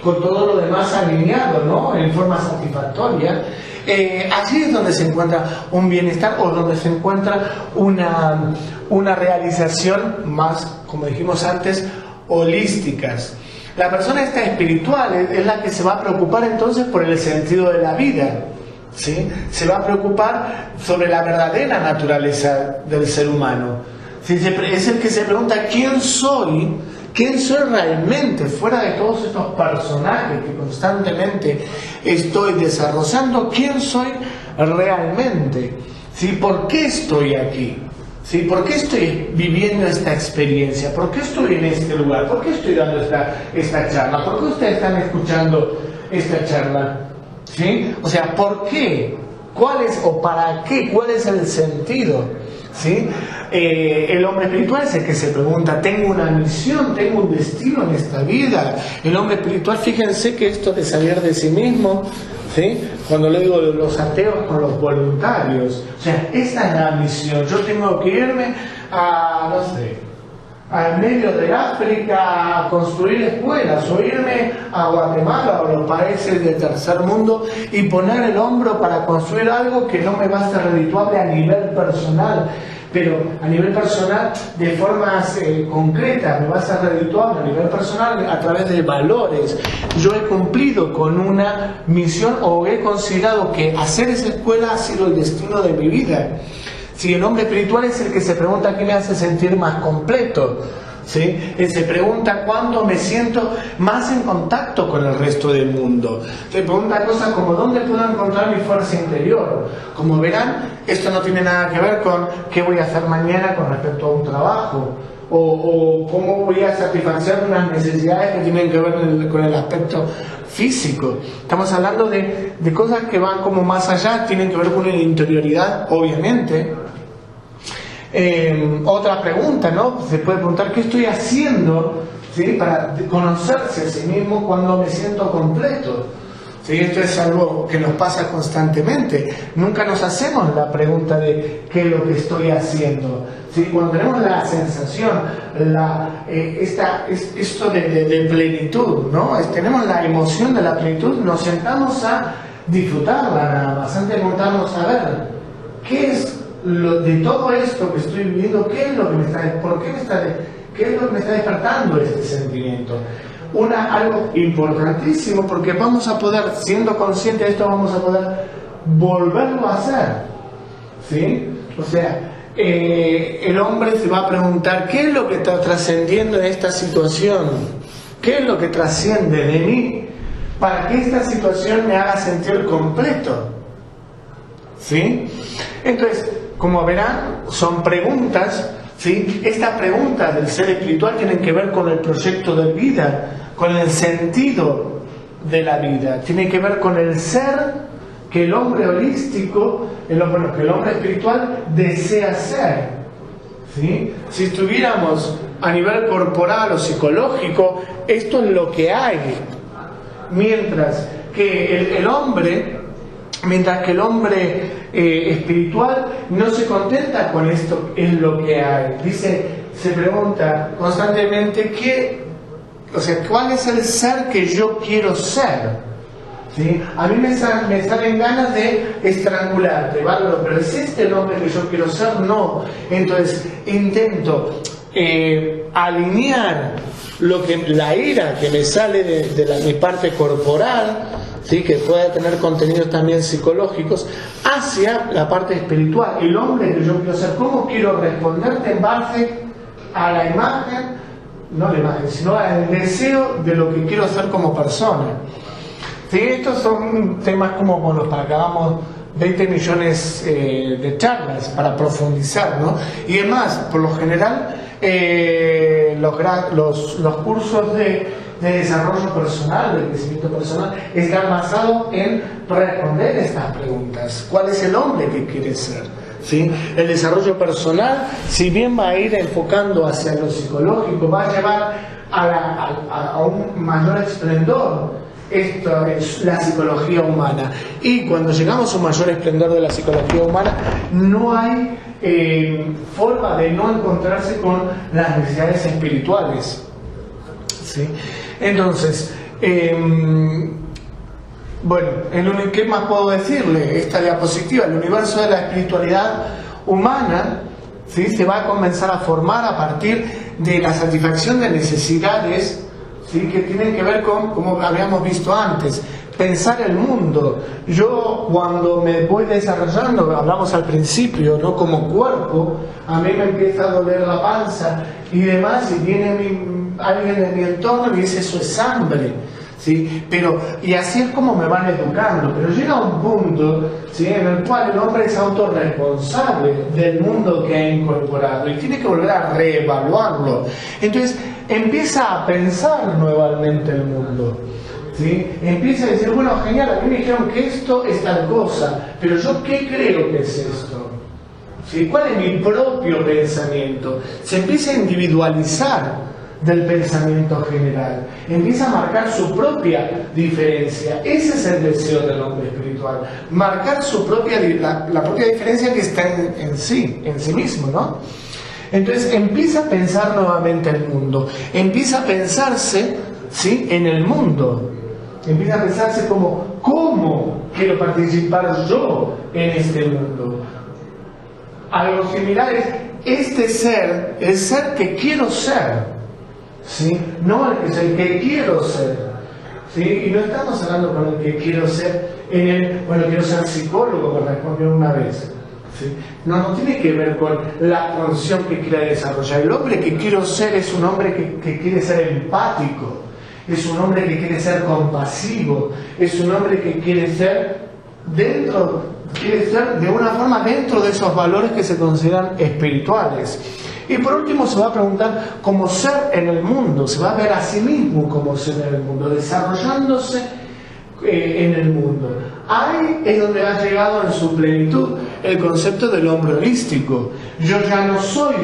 con todo lo demás alineado, ¿no?, en forma satisfactoria, allí es donde se encuentra un bienestar, o donde se encuentra una realización más, como dijimos antes, holísticas. La persona esta espiritual es la que se va a preocupar entonces por el sentido de la vida, ¿sí? Se va a preocupar sobre la verdadera naturaleza del ser humano. ¿Sí? Es el que se pregunta ¿quién soy realmente fuera de todos estos personajes que constantemente estoy desarrollando? ¿Quién soy realmente? ¿Sí? ¿Por qué estoy aquí? ¿Sí? ¿Por qué estoy viviendo esta experiencia? ¿Por qué estoy en este lugar? ¿Por qué estoy dando esta charla? ¿Por qué ustedes están escuchando esta charla? ¿Sí? O sea, ¿por qué? ¿Cuál es o para qué? ¿Cuál es el sentido? ¿Sí? El hombre espiritual es el que se pregunta, ¿tengo una misión? ¿Tengo un destino en esta vida? El hombre espiritual, fíjense que esto de salir de sí mismo, ¿sí?, cuando le digo los ateos con los voluntarios, o sea, esta es la misión. Yo tengo que irme a, no sé, al medio de África a construir escuelas, o irme a Guatemala o los países del tercer mundo y poner el hombro para construir algo que no me va a ser redituable a nivel personal, pero a nivel personal de formas concretas, me va a ser redituable a nivel personal a través de valores. Yo he cumplido con una misión, o he considerado que hacer esa escuela ha sido el destino de mi vida. Si el hombre espiritual es el que se pregunta qué me hace sentir más completo, ¿sí? Él se pregunta cuándo me siento más en contacto con el resto del mundo. Se pregunta cosas como ¿dónde puedo encontrar mi fuerza interior? Como verán, esto no tiene nada que ver con qué voy a hacer mañana con respecto a un trabajo, o cómo voy a satisfacer unas necesidades que tienen que ver con el aspecto físico. Estamos hablando de cosas que van como más allá, tienen que ver con la interioridad, obviamente. Otra pregunta, ¿no? Se puede preguntar ¿qué estoy haciendo, ¿sí?, para conocerse a sí mismo cuando me siento completo? ¿Sí? Esto es algo que nos pasa constantemente. Nunca nos hacemos la pregunta de ¿qué es lo que estoy haciendo? ¿Sí? Cuando tenemos la sensación, esto de plenitud, ¿no? Tenemos la emoción de la plenitud, nos sentamos a disfrutarla nada más, antes de preguntarnos a ver ¿qué es de todo esto que estoy viviendo? ¿Qué es lo que qué es lo que me está despertando este sentimiento? Algo importantísimo, porque vamos a poder, siendo conscientes de esto, vamos a poder volverlo a hacer, ¿sí? O sea, el hombre se va a preguntar ¿qué es lo que está trascendiendo en esta situación? ¿Qué es lo que trasciende de mí para que esta situación me haga sentir completo? ¿Sí? Entonces, como verán, son preguntas, ¿sí? Estas preguntas del ser espiritual tienen que ver con el proyecto de vida, con el sentido de la vida, tiene que ver con el ser que el hombre holístico, que el hombre espiritual desea ser, ¿sí? Si estuviéramos a nivel corporal o psicológico, esto es lo que hay, mientras que el hombre espiritual no se contenta con esto, es lo que hay. Se pregunta constantemente ¿cuál es el ser que yo quiero ser? ¿Sí? A mí me salen ganas de estrangularte, ¿vale? Pero ¿es este el hombre que yo quiero ser? No. Entonces intento alinear la ira que me sale de mi parte corporal, ¿sí?, que puede tener contenidos también psicológicos, hacia la parte espiritual. El hombre que yo quiero ser, ¿cómo quiero responderte en base a la imagen? No la imagen, sino al deseo de lo que quiero hacer como persona. ¿Sí? Estos son temas como con los para que hagamos 20 millones de charlas para profundizar, ¿no? Y además, por lo general, los cursos de desarrollo personal, de crecimiento personal, están basados en responder estas preguntas. ¿Cuál es el hombre que quiere ser? ¿sí? El desarrollo personal, si bien va a ir enfocando hacia lo psicológico, va a llevar a un mayor esplendor. Esto es la psicología humana. Y cuando llegamos a un mayor esplendor de la psicología humana, no hay forma de no encontrarse con las necesidades espirituales, ¿sí? Entonces, bueno, ¿qué más puedo decirle? Esta diapositiva, el universo de la espiritualidad humana, ¿sí? Se va a comenzar a formar a partir de la satisfacción de necesidades, ¿sí? Que tienen que ver con, como habíamos visto antes, pensar el mundo. Yo, cuando me voy desarrollando, hablamos al principio, ¿no? Como cuerpo, a mí me empieza a doler la panza y demás, y viene alguien de mi entorno y me dice, eso es hambre, ¿sí? Y así es como me van educando, pero llega un punto, ¿sí? En el cual el hombre es autorresponsable del mundo que ha incorporado y tiene que volver a reevaluarlo. Entonces empieza a pensar nuevamente el mundo, ¿sí? Empieza a decir, bueno, genial, a mí me dijeron que esto es tal cosa, pero yo ¿qué creo que es esto? ¿Sí? ¿Cuál es mi propio pensamiento? Se empieza a individualizar del pensamiento general, empieza a marcar su propia diferencia. Ese es el deseo del hombre espiritual, marcar su propia, la propia diferencia que está en sí mismo, ¿no? Entonces empieza a pensar nuevamente el mundo, empieza a pensarse, ¿sí? En el mundo, empieza a pensarse como, ¿cómo quiero participar yo en este mundo? Algo similar es este ser, el ser que quiero ser, ¿sí? No el que soy, el que quiero ser, ¿sí? Y no estamos hablando con el que quiero ser bueno, quiero ser psicólogo, como respondió una vez, ¿sí? No tiene que ver con la función que quiera desarrollar. El hombre que quiero ser es un hombre que quiere ser empático, es un hombre que quiere ser compasivo, es un hombre que quiere ser de una forma dentro de esos valores que se consideran espirituales. Y por último se va a preguntar cómo ser en el mundo, se va a ver a sí mismo como ser en el mundo, desarrollándose en el mundo. Ahí es donde ha llegado en su plenitud el concepto del hombre holístico. Yo ya no soy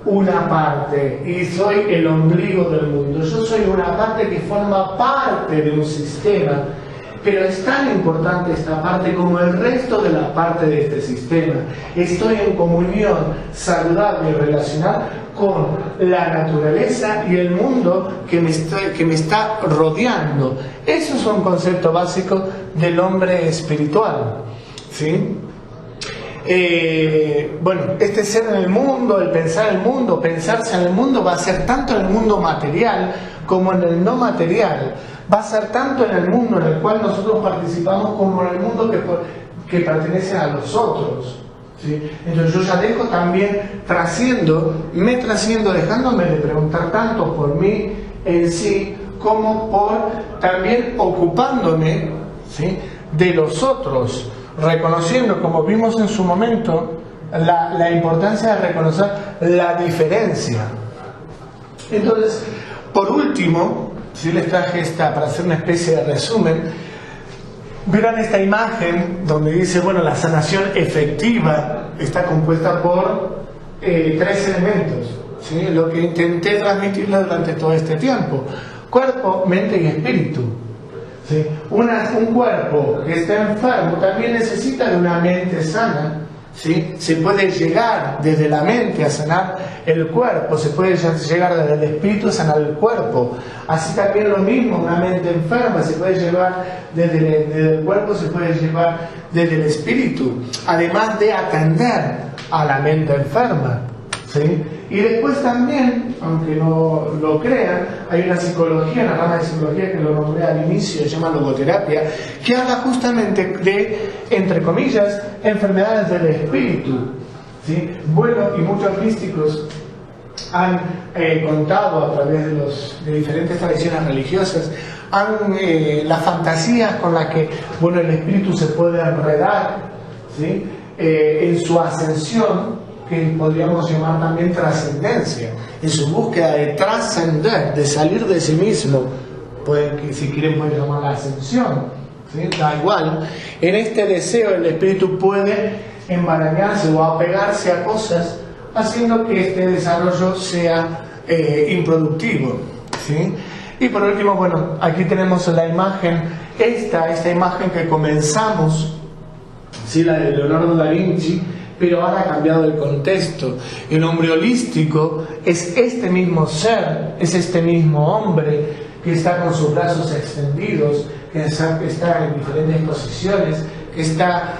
una parte y soy el ombligo del mundo, yo soy una parte que forma parte de un sistema, pero es tan importante esta parte como el resto de la parte de este sistema. Estoy en comunión saludable y relacional con la naturaleza y el mundo que me está rodeando. Eso es un concepto básico del hombre espiritual, ¿sí? Bueno, este ser en el mundo, el pensar el mundo, pensarse en el mundo, va a ser tanto en el mundo material como en el no material. Va a ser tanto en el mundo en el cual nosotros participamos como en el mundo que pertenece a los otros, ¿sí? Entonces yo ya dejo también, me trasciendo, dejándome de preguntar tanto por mí en sí, como por también ocupándome, ¿sí? De los otros, reconociendo, como vimos en su momento, la importancia de reconocer la diferencia. Entonces, por último, si les traje para hacer una especie de resumen, verán esta imagen donde dice, bueno, la sanación efectiva está compuesta por 3 elementos, ¿sí? Lo que intenté transmitirles durante todo este tiempo: cuerpo, mente y espíritu, ¿sí? Un cuerpo que está enfermo también necesita de una mente sana, ¿sí? Se puede llegar desde la mente a sanar el cuerpo, se puede llegar desde el espíritu a sanar el cuerpo. Así también lo mismo, una mente enferma se puede llevar desde el cuerpo, se puede llevar desde el espíritu, además de atender a la mente enferma, ¿sí? Y después también, aunque no lo crean, hay una psicología, una rama de psicología que lo nombré al inicio, se llama logoterapia, que habla justamente de, entre comillas, enfermedades del espíritu, ¿sí? Bueno, y muchos místicos han contado a través de diferentes tradiciones religiosas, las fantasías con las que, bueno, el espíritu se puede enredar, ¿sí? En su ascensión, que podríamos llamar también trascendencia, en su búsqueda de trascender, de salir de sí mismo, si quieren pueden llamar la ascensión, ¿sí? Da igual. En este deseo el espíritu puede embarañarse o apegarse a cosas, haciendo que este desarrollo sea improductivo, ¿sí? Y por último, bueno, aquí tenemos la imagen, esta imagen que comenzamos, ¿sí? La de Leonardo da Vinci, pero ahora ha cambiado el contexto. El hombre holístico es este mismo ser, es este mismo hombre que está con sus brazos extendidos, que está en diferentes posiciones, que está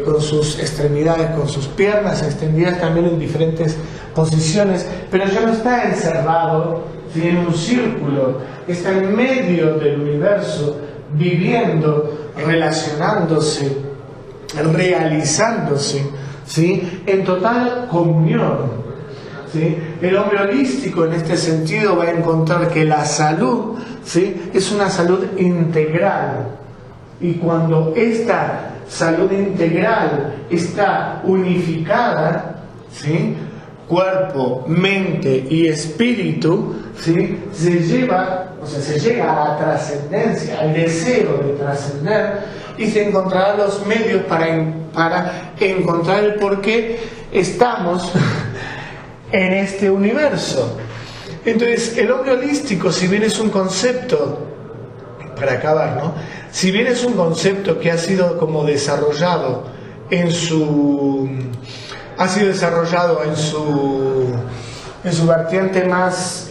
con sus extremidades, con sus piernas extendidas también en diferentes posiciones, pero ya no está encerrado, ¿sí?, en un círculo, está en medio del universo, viviendo, relacionándose, realizándose, ¿sí?, en total comunión, ¿sí? El hombre holístico en este sentido va a encontrar que la salud, ¿sí?, es una salud integral, y cuando esta salud integral está unificada, ¿sí?, cuerpo, mente y espíritu, ¿sí?, se llega a la trascendencia, al deseo de trascender, y se encontrarán los medios para encontrar el por qué estamos en este universo. Entonces, el hombre holístico, si bien es un concepto, para acabar, ¿no?, si bien es un concepto que ha sido como desarrollado en su vertiente más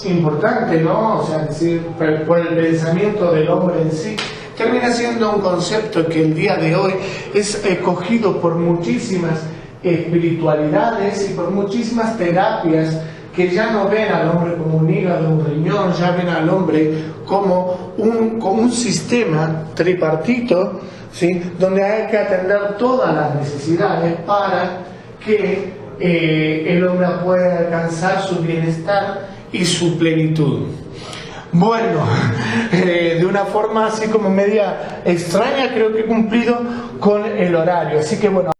importante, ¿no? O sea, es decir, por el pensamiento del hombre en sí, termina siendo un concepto que el día de hoy es cogido por muchísimas espiritualidades y por muchísimas terapias que ya no ven al hombre como un hígado, un riñón, ya ven al hombre como un sistema tripartito, ¿sí?, donde hay que atender todas las necesidades para que el hombre pueda alcanzar su bienestar y su plenitud. Bueno, de una forma así como media extraña, creo que he cumplido con el horario, así que bueno.